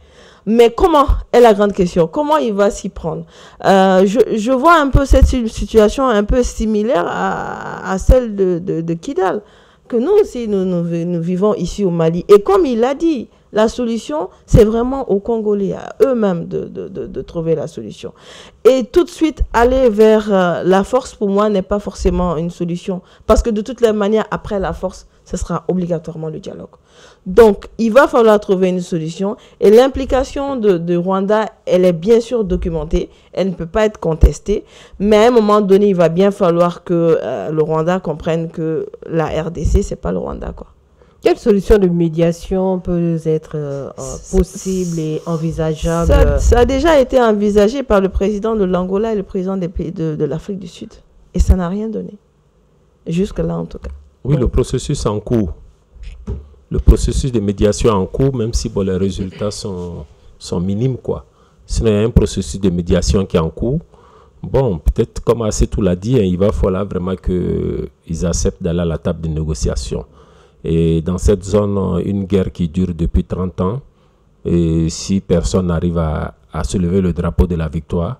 B: Mais comment est la grande question? Comment il va s'y prendre? Je vois un peu cette situation un peu similaire à celle de Kidal, que nous aussi, nous vivons ici au Mali. Et comme il l'a dit, la solution, c'est vraiment aux Congolais, à eux-mêmes de trouver la solution. Et tout de suite, aller vers la force, pour moi, n'est pas forcément une solution. Parce que de toutes les manières, après la force, ce sera obligatoirement le dialogue. Donc, il va falloir trouver une solution. Et l'implication de Rwanda, elle est bien sûr documentée. Elle ne peut pas être contestée. Mais à un moment donné, il va bien falloir que le Rwanda comprenne que la RDC, c'est pas le Rwanda, quoi.
A: Quelle solution de médiation peut être possible et envisageable?
B: Ça a déjà été envisagé par le président de l'Angola et le président des pays de l'Afrique du Sud. Et ça n'a rien donné. Jusque-là, en tout cas.
C: Oui, le processus en cours. Le processus de médiation en cours, même si les résultats sont minimes, quoi. Sinon, il y a un processus de médiation qui est en cours. Bon, peut-être, comme Assetou l'a dit, il va falloir vraiment qu'ils acceptent d'aller à la table de négociation. Et dans cette zone, une guerre qui dure depuis 30 ans, et si personne n'arrive à soulever le drapeau de la victoire,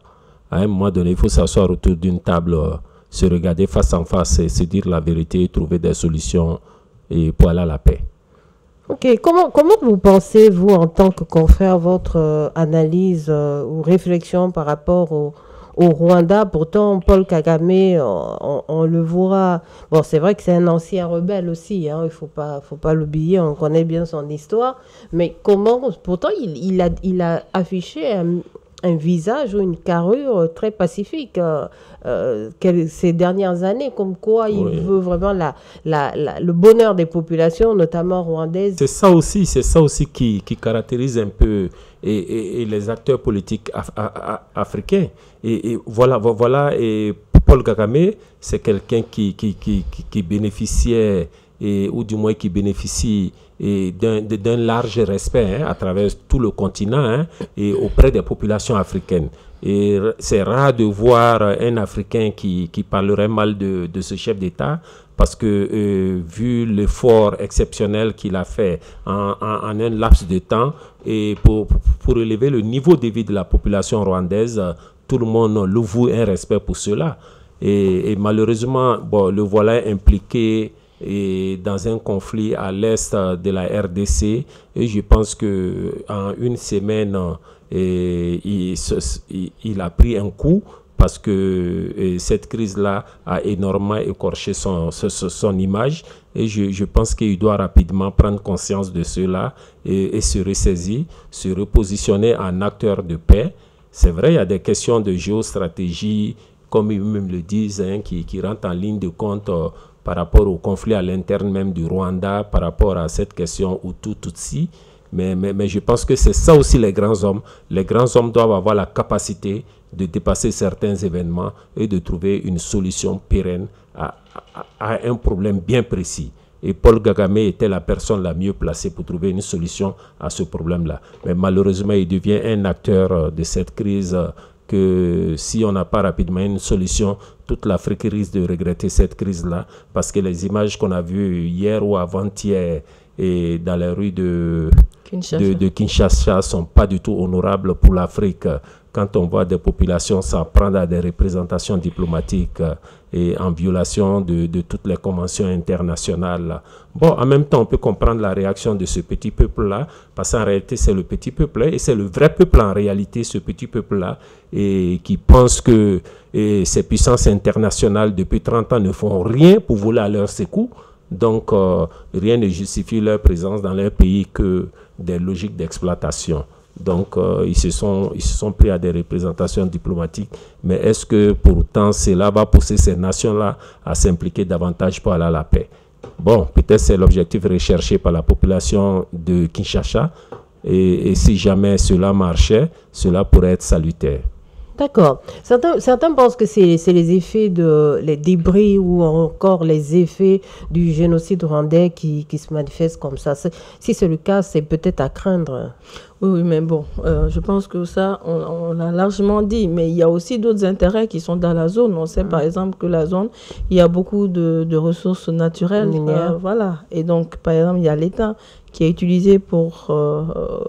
C: à un moment donné, il faut s'asseoir autour d'une table, se regarder face en face et se dire la vérité, trouver des solutions et pour aller à la paix.
A: Ok, comment vous pensez, vous, en tant que confrère, votre analyse ou réflexion par rapport au Rwanda? Pourtant, Paul Kagame, on le voit. Bon, c'est vrai que c'est un ancien rebelle aussi, hein, il faut pas l'oublier, on connaît bien son histoire. Mais pourtant, il a affiché un visage ou une carrure très pacifique ces dernières années, comme quoi il veut vraiment le bonheur des populations, notamment rwandaises.
C: C'est ça aussi qui caractérise un peu et les acteurs politiques africains. Et voilà, et Paul Kagame, c'est quelqu'un qui bénéficiait, ou du moins qui bénéficie d'un large respect à travers tout le continent et auprès des populations africaines. Et c'est rare de voir un Africain qui parlerait mal de ce chef d'État, parce que vu l'effort exceptionnel qu'il a fait en un laps de temps, et pour élever le niveau de vie de la population rwandaise, tout le monde lui voue un respect pour cela. Et malheureusement, le voilà impliqué dans un conflit à l'est de la RDC, et je pense qu'en une semaine, il a pris un coup, parce que cette crise-là a énormément écorché son image, et je pense qu'il doit rapidement prendre conscience de cela et se ressaisir, se repositionner en acteur de paix. C'est vrai, il y a des questions de géostratégie, comme ils-mêmes le disent, qui rentrent en ligne de compte par rapport au conflit à l'interne même du Rwanda, par rapport à cette question Hutu-Tutsi. Mais je pense que c'est ça aussi les grands hommes. Les grands hommes doivent avoir la capacité de dépasser certains événements et de trouver une solution pérenne à un problème bien précis. Et Paul Kagame était la personne la mieux placée pour trouver une solution à ce problème-là. Mais malheureusement, il devient un acteur de cette crise que si on n'a pas rapidement une solution, toute l'Afrique risque de regretter cette crise-là, parce que les images qu'on a vues hier ou avant-hier et dans les rues de Kinshasa ne sont pas du tout honorables pour l'Afrique. Quand on voit des populations s'en prendre à des représentations diplomatiques et en violation de toutes les conventions internationales. Bon, en même temps, on peut comprendre la réaction de ce petit peuple-là, parce qu'en réalité, c'est le petit peuple, et c'est le vrai peuple en réalité, ce petit peuple-là, et qui pense que ces puissances internationales, depuis 30 ans, ne font rien pour voler à leur secours. Donc, rien ne justifie leur présence dans leur pays que des logiques d'exploitation. Donc, ils se sont pris à des représentations diplomatiques. Mais est-ce que, pourtant, cela va pousser ces nations-là à s'impliquer davantage pour aller à la paix? Bon, peut-être c'est l'objectif recherché par la population de Kinshasa. Et si jamais cela marchait, cela pourrait être salutaire.
A: D'accord. Certains pensent que c'est les effets les débris ou encore les effets du génocide rwandais qui se manifestent comme ça. Si c'est le cas, c'est peut-être à craindre.
B: Oui, mais bon, je pense que ça, on l'a largement dit, mais il y a aussi d'autres intérêts qui sont dans la zone. On sait par exemple que la zone, il y a beaucoup de ressources naturelles. Voilà. Et donc, par exemple, il y a l'État qui est utilisé pour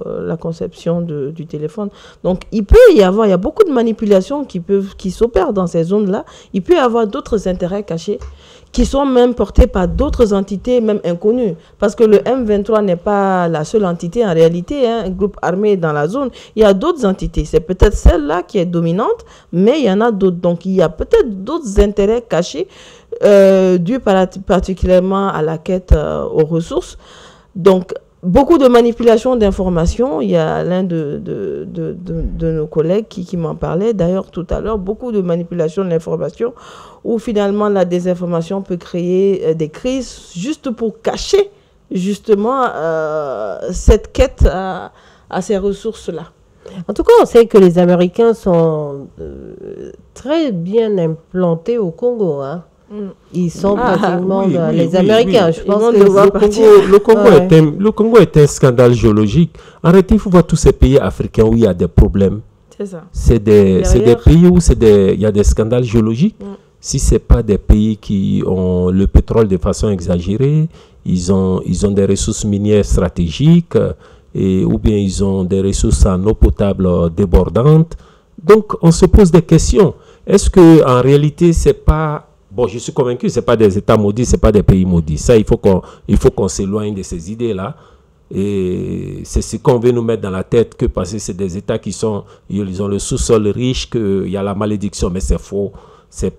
B: la conception du téléphone. Donc, il y a beaucoup de manipulations qui s'opèrent dans ces zones-là. Il peut y avoir d'autres intérêts cachés qui sont même portés par d'autres entités, même inconnues. Parce que le M23 n'est pas la seule entité en réalité, un groupe armé dans la zone. Il y a d'autres entités. C'est peut-être celle-là qui est dominante, mais il y en a d'autres. Donc, il y a peut-être d'autres intérêts cachés dus particulièrement à la quête aux ressources. Donc, beaucoup de manipulation d'informations. Il y a l'un de nos collègues qui m'en parlait d'ailleurs tout à l'heure. Beaucoup de manipulation de l'information où finalement la désinformation peut créer des crises juste pour cacher justement cette quête à ces ressources-là.
A: En tout cas, on sait que les Américains sont très bien implantés au Congo, hein. Ils sont pratiquement les Américains. Je pense que
C: le Congo est un scandale géologique. En réalité, il faut voir tous ces pays africains où il y a des problèmes.
B: C'est ça.
C: C'est des pays où il y a des scandales géologiques. Si ce n'est pas des pays qui ont le pétrole de façon exagérée, ils ont des ressources minières stratégiques, ou bien ils ont des ressources en eau potable débordantes. Donc, on se pose des questions. Est-ce qu'en réalité, c'est pas... Bon, je suis convaincu que ce n'est pas des États maudits, ce n'est pas des pays maudits. Ça, il faut qu'on s'éloigne de ces idées-là. Et c'est ce qu'on veut nous mettre dans la tête, que parce que c'est des États ils ont le sous-sol riche, qu'il y a la malédiction. Mais c'est faux.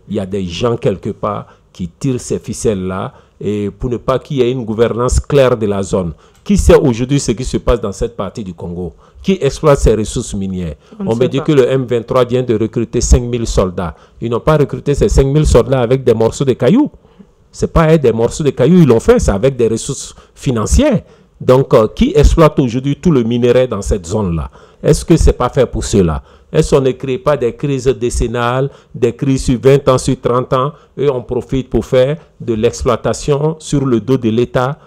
C: Il y a des gens quelque part qui tirent ces ficelles-là, et pour ne pas qu'il y ait une gouvernance claire de la zone. Qui sait aujourd'hui ce qui se passe dans cette partie du Congo? Qui exploite ces ressources minières? On me dit que le M23 vient de recruter 5000 soldats. Ils n'ont pas recruté ces 5000 soldats avec des morceaux de cailloux. Ce n'est pas des morceaux de cailloux, ils l'ont fait, c'est avec des ressources financières. Donc, qui exploite aujourd'hui tout le minerai dans cette zone-là? Est-ce que ce n'est pas fait pour cela? Est-ce qu'on ne crée pas des crises décennales, des crises sur 20 ans, sur 30 ans, et on profite pour faire de l'exploitation sur le dos de l'État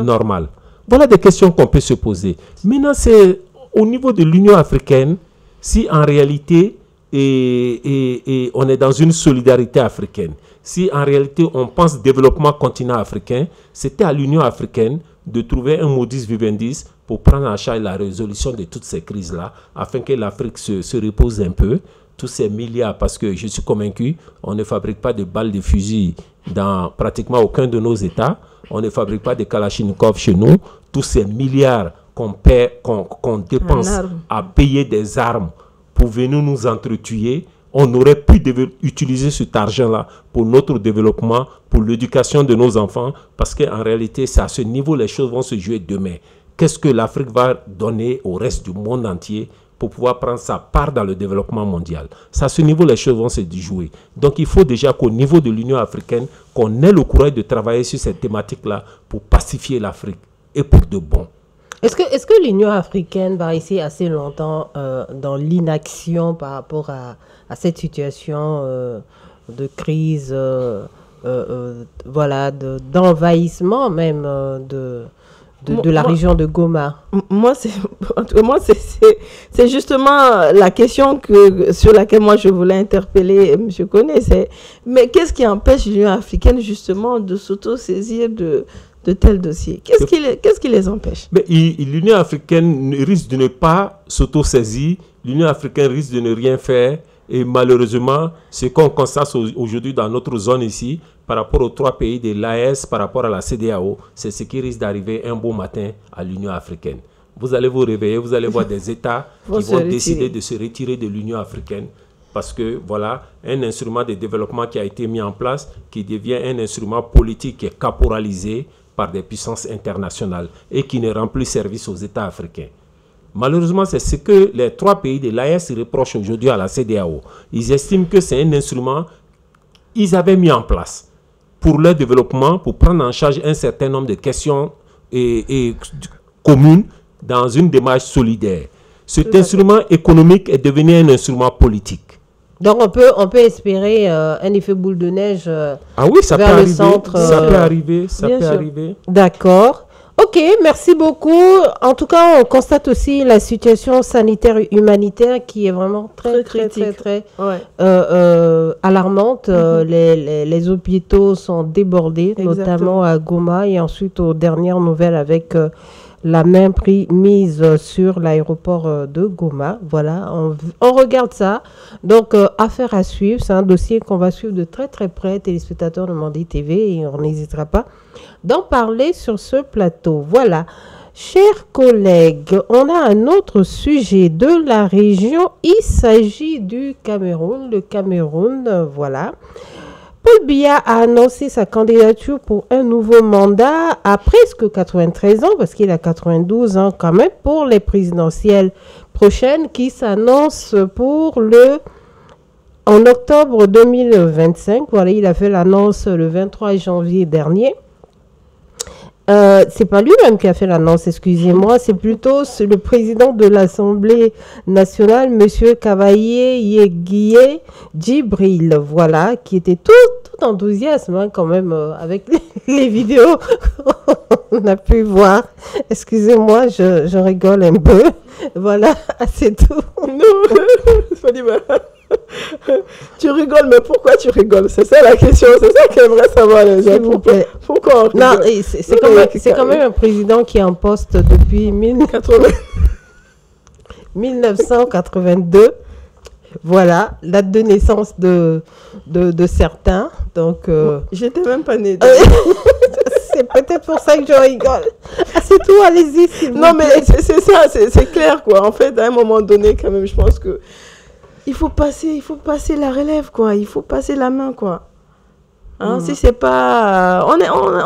C: normal? Voilà des questions qu'on peut se poser. Maintenant, c'est au niveau de l'Union africaine, si en réalité, on est dans une solidarité africaine, si en réalité on pense développement continent africain, c'était à l'Union africaine de trouver un modus vivendi pour prendre en charge la résolution de toutes ces crises-là, afin que l'Afrique se repose un peu, tous ces milliards, parce que je suis convaincu, on ne fabrique pas de balles de fusil dans pratiquement aucun de nos États, on ne fabrique pas de Kalachnikov chez nous, tous ces milliards qu'on dépense à payer des armes pour venir nous entretuer, on aurait pu utiliser cet argent-là pour notre développement, pour l'éducation de nos enfants, parce qu'en réalité, c'est à ce niveau les choses vont se jouer demain. Qu'est-ce que l'Afrique va donner au reste du monde entier pour pouvoir prendre sa part dans le développement mondial? C'est à ce niveau les choses vont se jouer. Donc il faut déjà qu'au niveau de l'Union africaine, qu'on ait le courage de travailler sur cette thématique-là pour pacifier l'Afrique, et pour de bon.
A: Est-ce que l'Union africaine va rester assez longtemps dans l'inaction par rapport à cette situation de crise, d'envahissement même de la région de Goma?
B: Moi, c'est justement la question sur laquelle moi je voulais interpeller M. Koné. Mais qu'est-ce qui empêche l'Union africaine justement de s'auto-saisir de tels dossiers? Qu'est-ce qui les empêche?
C: L'Union africaine risque de ne pas s'auto-saisir. L'Union africaine risque de ne rien faire. Et malheureusement, ce qu'on constate aujourd'hui dans notre zone ici, par rapport aux 3 pays de l'AES, par rapport à la CEDEAO, c'est ce qui risque d'arriver un beau matin à l'Union africaine. Vous allez vous réveiller, vous allez voir des États qui vont décider de se retirer de l'Union africaine. Parce que voilà, un instrument de développement qui a été mis en place, qui devient un instrument politique qui est caporalisé par des puissances internationales et qui ne rend plus service aux États africains. Malheureusement, c'est ce que les 3 pays de l'AES reprochent aujourd'hui à la CEDEAO. Ils estiment que c'est un instrument qu'ils avaient mis en place pour leur développement, pour prendre en charge un certain nombre de questions communes dans une démarche solidaire. Cet instrument économique est devenu un instrument politique.
A: Donc on peut espérer un effet boule de neige
C: ça
A: vers
C: peut
A: le
C: arriver,
A: centre.
C: Ça peut arriver.
A: D'accord. Ok, merci beaucoup. En tout cas, on constate aussi la situation sanitaire et humanitaire qui est vraiment très alarmante. Les hôpitaux sont débordés, notamment à Goma, et ensuite aux dernières nouvelles avec la main mise sur l'aéroport de Goma. Voilà, on regarde ça. Donc, affaire à suivre. C'est un dossier qu'on va suivre de très près, téléspectateurs de Mandé TV, et on n'hésitera pas d'en parler sur ce plateau. Voilà. Chers collègues, on a un autre sujet de la région. Il s'agit du Cameroun. Le Cameroun, voilà. Paul Biya a annoncé sa candidature pour un nouveau mandat à presque 93 ans, parce qu'il a 92 ans quand même, pour les présidentielles prochaines qui s'annoncent en octobre 2025. Voilà, il a fait l'annonce le 23 janvier dernier. C'est pas lui-même qui a fait l'annonce, excusez-moi, c'est plutôt le président de l'Assemblée nationale, Monsieur Cavaillé Yeguié Djibril, voilà, qui était tout enthousiasme quand même avec les vidéos qu'on a pu voir. Excusez-moi, je rigole un peu. Voilà, c'est tout.
B: Tu rigoles, mais pourquoi tu rigoles? C'est ça la question, c'est ça qu'aimerait savoir les gens. Pourquoi on
A: non, c'est quand même un président qui est en poste depuis 1982. Voilà, date de naissance de certains. Donc,
B: j'étais même pas née.
A: C'est peut-être pour ça que je rigole. C'est tout, allez-y.
B: Non, mais c'est ça, c'est clair, quoi. En fait, à un moment donné, quand même, je pense que il faut passer la relève, quoi. Il faut passer la main, quoi. Hein, si c'est pas... on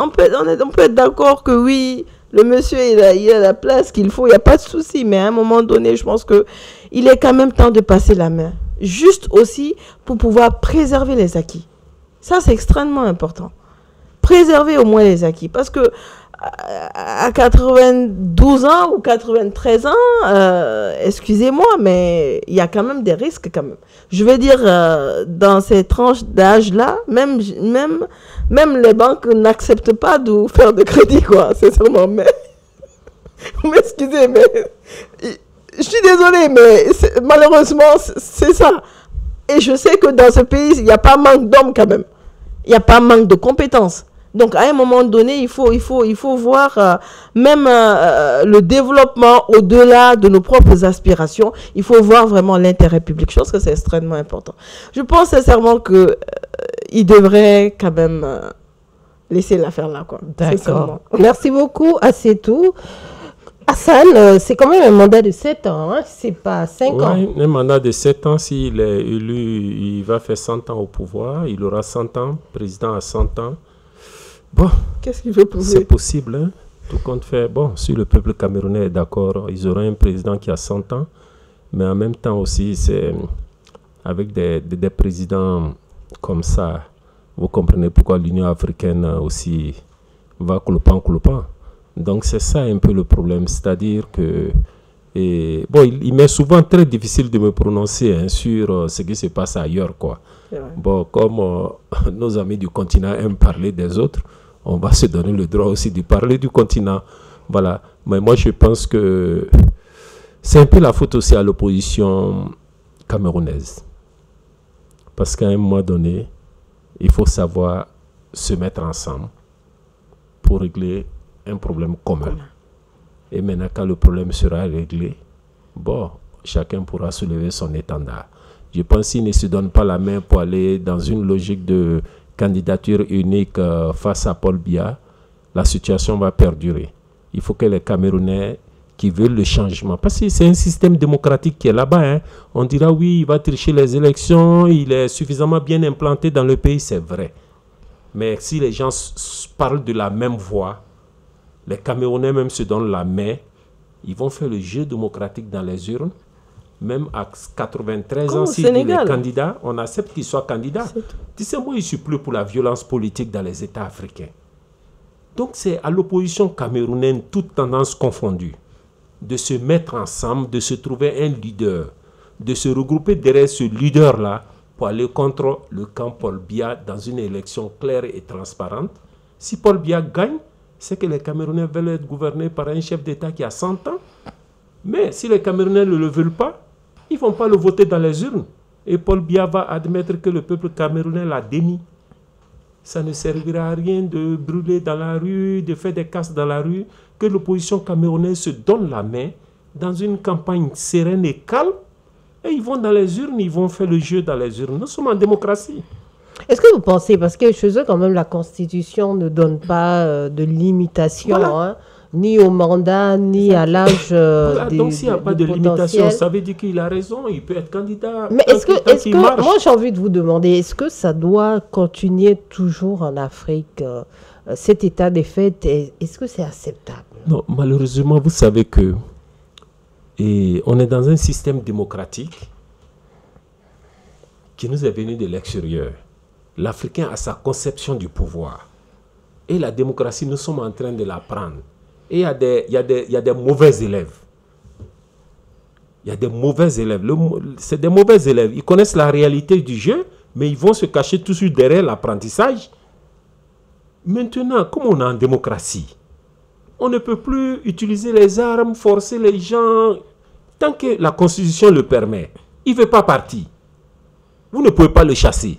B: peut être d'accord que oui, le monsieur, il a la place qu'il faut, il n'y a pas de souci. Mais à un moment donné, je pense qu'il est quand même temps de passer la main. Juste aussi pour pouvoir préserver les acquis. Ça, c'est extrêmement important. Préserver au moins les acquis. Parce que à 92 ans ou 93 ans, excusez-moi, mais il y a quand même des risques quand même. Je veux dire, dans ces tranches d'âge-là, même les banques n'acceptent pas de faire de crédit, quoi. C'est sûrement, mais... Vous m'excusez, mais... Je suis désolée, mais malheureusement, c'est ça. Et je sais que dans ce pays, il n'y a pas manque d'hommes quand même. Il n'y a pas manque de compétences. Donc, à un moment donné, il faut voir même le développement au-delà de nos propres aspirations. Il faut voir vraiment l'intérêt public. Je pense que c'est extrêmement important. Je pense sincèrement qu'il devrait quand même laisser l'affaire là, quoi.
A: D'accord. Merci beaucoup. C'est tout. Hassan, c'est quand même un mandat de 7 ans, hein? C'est pas 5 ans.
C: Un mandat de 7 ans, s'il est élu, il va faire 100 ans au pouvoir. Il aura 100 ans, président à 100 ans. Bon,
B: qu'est-ce qu'il veut prouver?
C: C'est possible, hein? Tout compte fait. Bon, si le peuple camerounais est d'accord, ils auront un président qui a 100 ans, mais en même temps aussi, c'est avec des présidents comme ça, vous comprenez pourquoi l'Union africaine aussi va clopant. Donc c'est ça un peu le problème, c'est-à-dire que il m'est souvent très difficile de me prononcer sur ce qui se passe ailleurs, quoi. Bon, comme nos amis du continent aiment parler des autres, on va se donner le droit aussi de parler du continent. Voilà. Mais moi, je pense que c'est un peu la faute aussi à l'opposition camerounaise. Parce qu'à un moment donné, il faut savoir se mettre ensemble pour régler un problème commun. Et maintenant, quand le problème sera réglé, bon, chacun pourra soulever son étendard. Je pense qu'ils ne se donnent pas la main pour aller dans une logique de candidature unique face à Paul Biya, la situation va perdurer. Il faut que les Camerounais qui veulent le changement, parce que c'est un système démocratique qui est là-bas, hein. On dira oui, il va tricher les élections, il est suffisamment bien implanté dans le pays, c'est vrai. Mais si les gens parlent de la même voix, les Camerounais même se donnent la main, ils vont faire le jeu démocratique dans les urnes. Même à 93 ans, s'il est candidat, on accepte qu'il soit candidat. Tu sais, moi, je ne suis plus pour la violence politique dans les États africains. Donc, c'est à l'opposition camerounaise, toutes tendances confondues, de se mettre ensemble, de se trouver un leader, de se regrouper derrière ce leader-là pour aller contre le camp Paul Biya dans une élection claire et transparente. Si Paul Biya gagne, c'est que les Camerounais veulent être gouvernés par un chef d'État qui a 100 ans. Mais si les Camerounais ne le veulent pas, ils ne vont pas le voter dans les urnes. Et Paul Biya va admettre que le peuple camerounais l'a démis. Ça ne servira à rien de brûler dans la rue, de faire des casses dans la rue, que l'opposition camerounaise se donne la main dans une campagne sereine et calme. Et ils vont dans les urnes, ils vont faire le jeu dans les urnes. Nous sommes en démocratie.
A: Est-ce que vous pensez, parce que chez eux, quand même, la Constitution ne donne pas de limitation,
C: voilà.
A: Ni au mandat, ni à l'âge
C: donc s'il n'y a pas de limitation, ça veut dire qu'il a raison, il peut être candidat.
A: Mais est-ce que moi j'ai envie de vous demander, est-ce que ça doit continuer toujours en Afrique, cet état des faits, est-ce que c'est acceptable?
C: Non, malheureusement, vous savez que on est dans un système démocratique qui nous est venu de l'extérieur. L'Africain a sa conception du pouvoir. Et la démocratie, nous sommes en train de l'apprendre. Et il y a des mauvais élèves. Il y a des mauvais élèves. C'est des mauvais élèves. Ils connaissent la réalité du jeu, mais ils vont se cacher tout de suite derrière l'apprentissage. Maintenant, comme on est en démocratie, on ne peut plus utiliser les armes, forcer les gens. Tant que la Constitution le permet, il ne veut pas partir. Vous ne pouvez pas le chasser.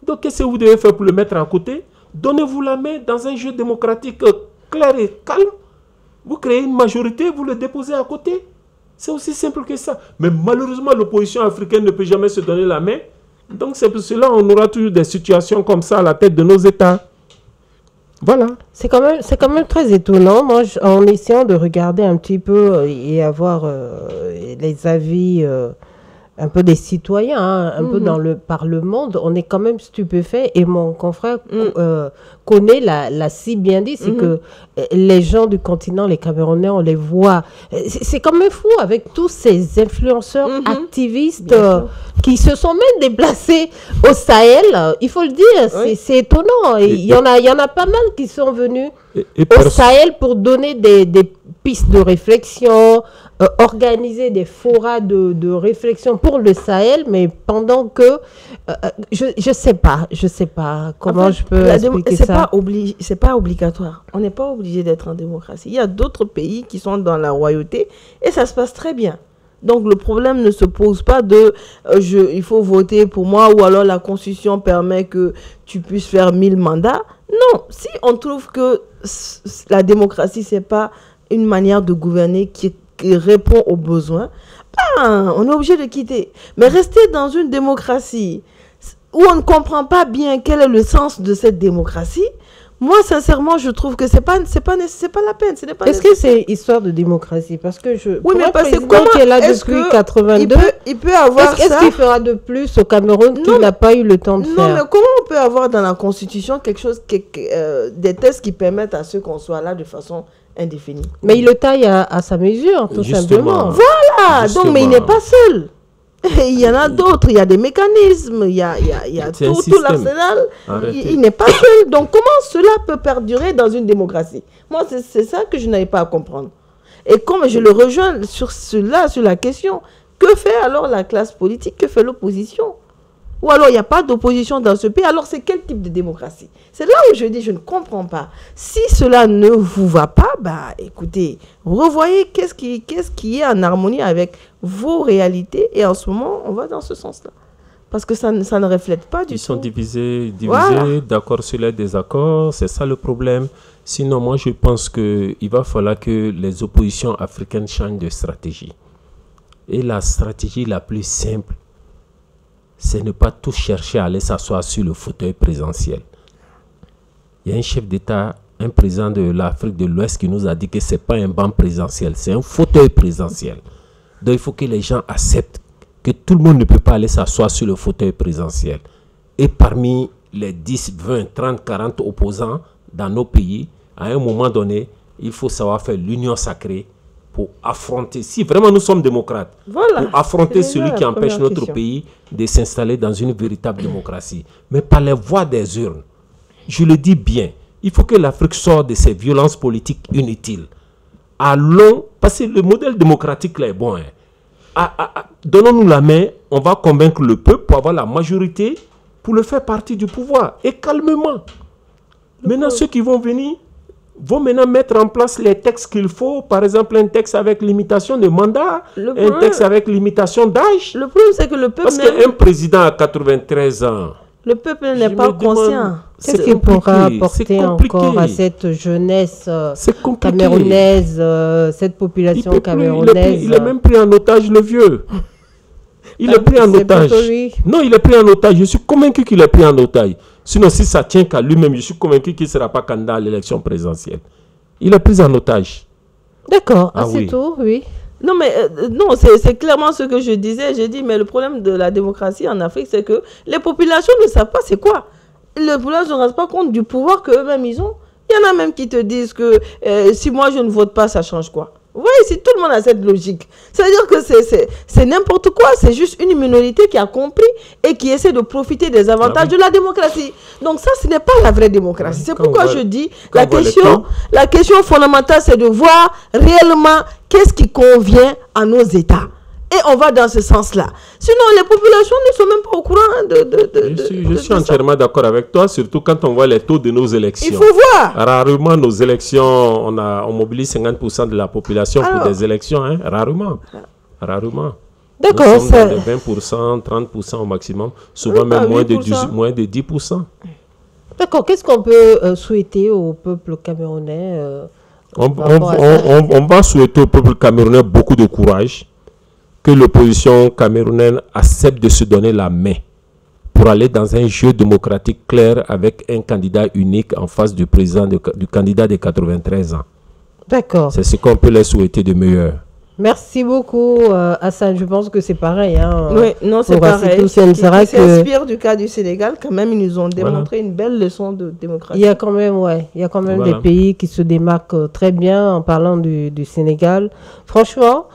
C: Donc, qu'est-ce que vous devez faire pour le mettre à côté? Donnez-vous la main dans un jeu démocratique clair et calme. Vous créez une majorité, vous le déposez à côté. C'est aussi simple que ça. Mais malheureusement, l'opposition africaine ne peut jamais se donner la main. Donc, c'est pour cela qu'on aura toujours des situations comme ça à la tête de nos États. Voilà. C'est
A: quand même très étonnant. Moi, en essayant de regarder un petit peu et avoir les avis un peu des citoyens, un peu par le monde, on est quand même stupéfait. Et mon confrère connaît l'a si bien dit, c'est que les gens du continent, les Camerounais, on les voit. C'est quand même fou avec tous ces influenceurs activistes qui se sont même déplacés au Sahel. Il faut le dire, c'est étonnant. Il y en a pas mal qui sont venus au Sahel pour donner des pistes de réflexion, organiser des forats de réflexion pour le Sahel, mais pendant que je sais pas comment en fait, je peux expliquer ça.
B: C'est pas obligatoire. On n'est pas obligé d'être en démocratie. Il y a d'autres pays qui sont dans la royauté et ça se passe très bien. Donc le problème ne se pose pas de il faut voter pour moi ou alors la Constitution permet que tu puisses faire 1000 mandats. Non, si on trouve que la démocratie c'est pas une manière de gouverner qui répond aux besoins, on est obligé de quitter. Mais rester dans une démocratie où on ne comprend pas bien quel est le sens de cette démocratie, moi, sincèrement, je trouve que c'est pas la peine.
A: Est-ce que c'est histoire de démocratie? Parce que
B: oui, mais parce que comment
A: qui est là depuis 82,
B: il peut avoir ça.
A: Est-ce qu'il fera de plus au Cameroun qu'il n'a pas eu le temps de faire?
B: Non, mais comment on peut avoir dans la Constitution quelque chose, des textes qui permettent à ceux qu'on soit là de façon indéfinie?
A: Mais il le taille à sa mesure, tout simplement.
B: Voilà. Justement. Donc, mais il n'est pas seul. Il y en a d'autres, il y a des mécanismes, il y a tout l'arsenal. Il n'est pas seul. Donc, comment cela peut perdurer dans une démocratie? Moi, c'est ça que je n'arrive pas à comprendre. Et comme je le rejoins sur la question, que fait alors la classe politique? Que fait l'opposition? ou alors il n'y a pas d'opposition dans ce pays, alors c'est quel type de démocratie? C'est là où je dis, je ne comprends pas. Si cela ne vous va pas, bah écoutez, revoyez qu'est-ce qui est en harmonie avec vos réalités, et en ce moment, on va dans ce sens-là. Parce que ça ne reflète pas du tout.
C: Ils sont divisés,
B: Voilà.
C: d'accord sur les désaccords, c'est ça le problème. Sinon, moi, je pense qu'il va falloir que les oppositions africaines changent de stratégie. Et la stratégie la plus simple, c'est ne pas tout chercher à aller s'asseoir sur le fauteuil présidentiel. Il y a un chef d'État, un président de l'Afrique de l'Ouest qui nous a dit que ce n'est pas un banc présidentiel, c'est un fauteuil présidentiel. Donc, il faut que les gens acceptent que tout le monde ne peut pas aller s'asseoir sur le fauteuil présidentiel. Et parmi les 10, 20, 30, 40 opposants dans nos pays, à un moment donné, il faut savoir faire l'union sacrée pour affronter, si vraiment nous sommes démocrates,
B: Voilà.
C: pour affronter
B: C'est
C: celui
B: déjà
C: qui
B: la
C: empêche
B: première
C: notre
B: question.
C: pays de s'installer dans une véritable démocratie. Mais par les voies des urnes, je le dis bien, il faut que l'Afrique sorte de ces violences politiques inutiles. Allons, parce que le modèle démocratique là est bon. Donnons-nous la main, on va convaincre le peuple pour avoir la majorité, pour le faire partie du pouvoir. Et calmement. Maintenant, ceux qui vont venir vont maintenant mettre en place les textes qu'il faut. Par exemple, un texte avec limitation de mandat, un texte avec limitation d'âge.
B: Le problème, c'est que le peuple...
C: Parce qu'un président à 93 ans...
B: Le peuple n'est pas conscient.
A: Qu'est-ce qu'il pourra apporter encore à cette jeunesse camerounaise, cette population camerounaise?
C: Il est même pris en otage, le vieux. Il est pris en otage. Non, il est pris en otage. Je suis convaincu qu'il est pris en otage. Sinon, si ça tient qu'à lui-même, je suis convaincu qu'il ne sera pas candidat à l'élection présidentielle. Il est pris en otage.
A: D'accord, c'est tout, oui.
B: Non, mais non, c'est clairement ce que je disais. J'ai dit, mais le problème de la démocratie en Afrique, c'est que les populations ne savent pas c'est quoi. Les populations ne se rendent pas compte du pouvoir qu'eux-mêmes ils ont. Il y en a même qui te disent que si moi je ne vote pas, ça change quoi? Vous voyez, si tout le monde a cette logique, c'est-à-dire que c'est n'importe quoi. C'est juste une minorité qui a compris et qui essaie de profiter des avantages de la démocratie. Donc ça, ce n'est pas la vraie démocratie. C'est pourquoi je dis, la question fondamentale, c'est de voir réellement qu'est-ce qui convient à nos États. Et on va dans ce sens-là. Sinon, les populations ne sont même pas au courant
C: Je suis entièrement d'accord avec toi, surtout quand on voit les taux de nos élections.
B: Il faut voir.
C: Rarement, nos élections, on mobilise 50% de la population pour des élections. Hein? Rarement.
A: D'accord.
C: Nous sommes dans les 20%, 30% au maximum. Souvent même moins de 10%.
A: D'accord. Qu'est-ce qu'on peut souhaiter au peuple camerounais
C: on va souhaiter au peuple camerounais beaucoup de courage, que l'opposition camerounaise accepte de se donner la main pour aller dans un jeu démocratique clair avec un candidat unique en face du président du candidat de 93 ans.
A: D'accord.
C: C'est ce qu'on peut leur souhaiter de meilleur.
A: Merci beaucoup, Hassan. Je pense que c'est pareil.
B: Oui, non, c'est pareil. Qui s'inspire du cas du Sénégal, quand même, ils nous ont démontré une belle leçon de démocratie.
A: Il y a quand même, des pays qui se démarquent très bien en parlant du Sénégal. Franchement,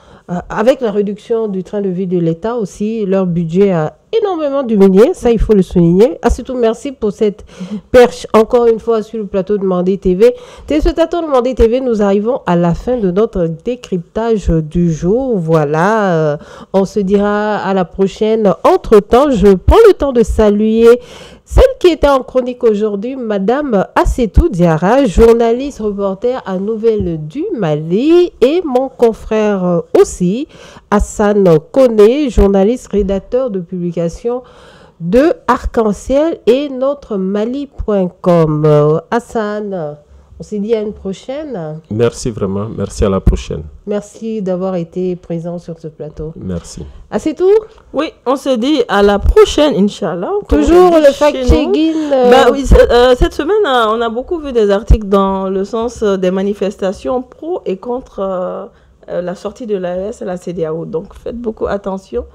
A: avec la réduction du train de vie de l'État aussi, leur budget a énormément diminué, ça il faut le souligner. Surtout merci pour cette perche encore une fois sur le plateau de Mandé TV. Téléspectateurs de Mandé TV, nous arrivons à la fin de notre décryptage du jour. Voilà, on se dira à la prochaine. Entre-temps, je prends le temps de saluer celle qui était en chronique aujourd'hui, Madame Assetou Diarra, journaliste reporter à Nouvelles du Mali, et mon confrère aussi, Hassan Koné, journaliste rédacteur de publication de Arc-en-Ciel et notre Mali.com. Hassan, on s'est dit à une prochaine.
C: Merci vraiment, merci à la prochaine.
A: Merci d'avoir été présent sur ce plateau.
C: Merci.
A: C'est tout?
B: Oui, on se dit à la prochaine, Inch'Allah.
A: Toujours le fact-checking.
B: Oui, cette semaine, on a beaucoup vu des articles dans le sens des manifestations pro et contre la sortie de l'AES et la CEDEAO. Donc, faites beaucoup attention.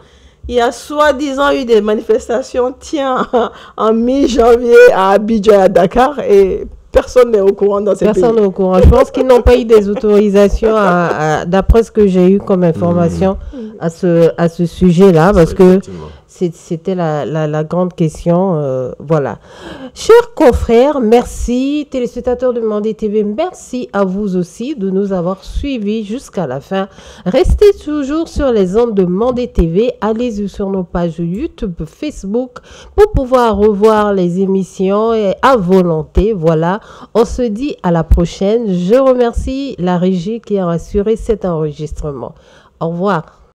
B: Il y a soi-disant eu des manifestations, en mi-janvier à Abidjan et à Dakar, et personne n'est au courant dans ces pays.
A: Personne n'est au courant. Je pense qu'ils n'ont pas eu des autorisations, d'après ce que j'ai eu comme information à ce sujet-là, parce que C'était la grande question. Voilà. Chers confrères, merci. Téléspectateurs de Mandé TV, merci à vous aussi de nous avoir suivis jusqu'à la fin. Restez toujours sur les ondes de Mandé TV. Allez sur nos pages YouTube, Facebook pour pouvoir revoir les émissions et à volonté. Voilà. On se dit à la prochaine. Je remercie la régie qui a assuré cet enregistrement. Au revoir.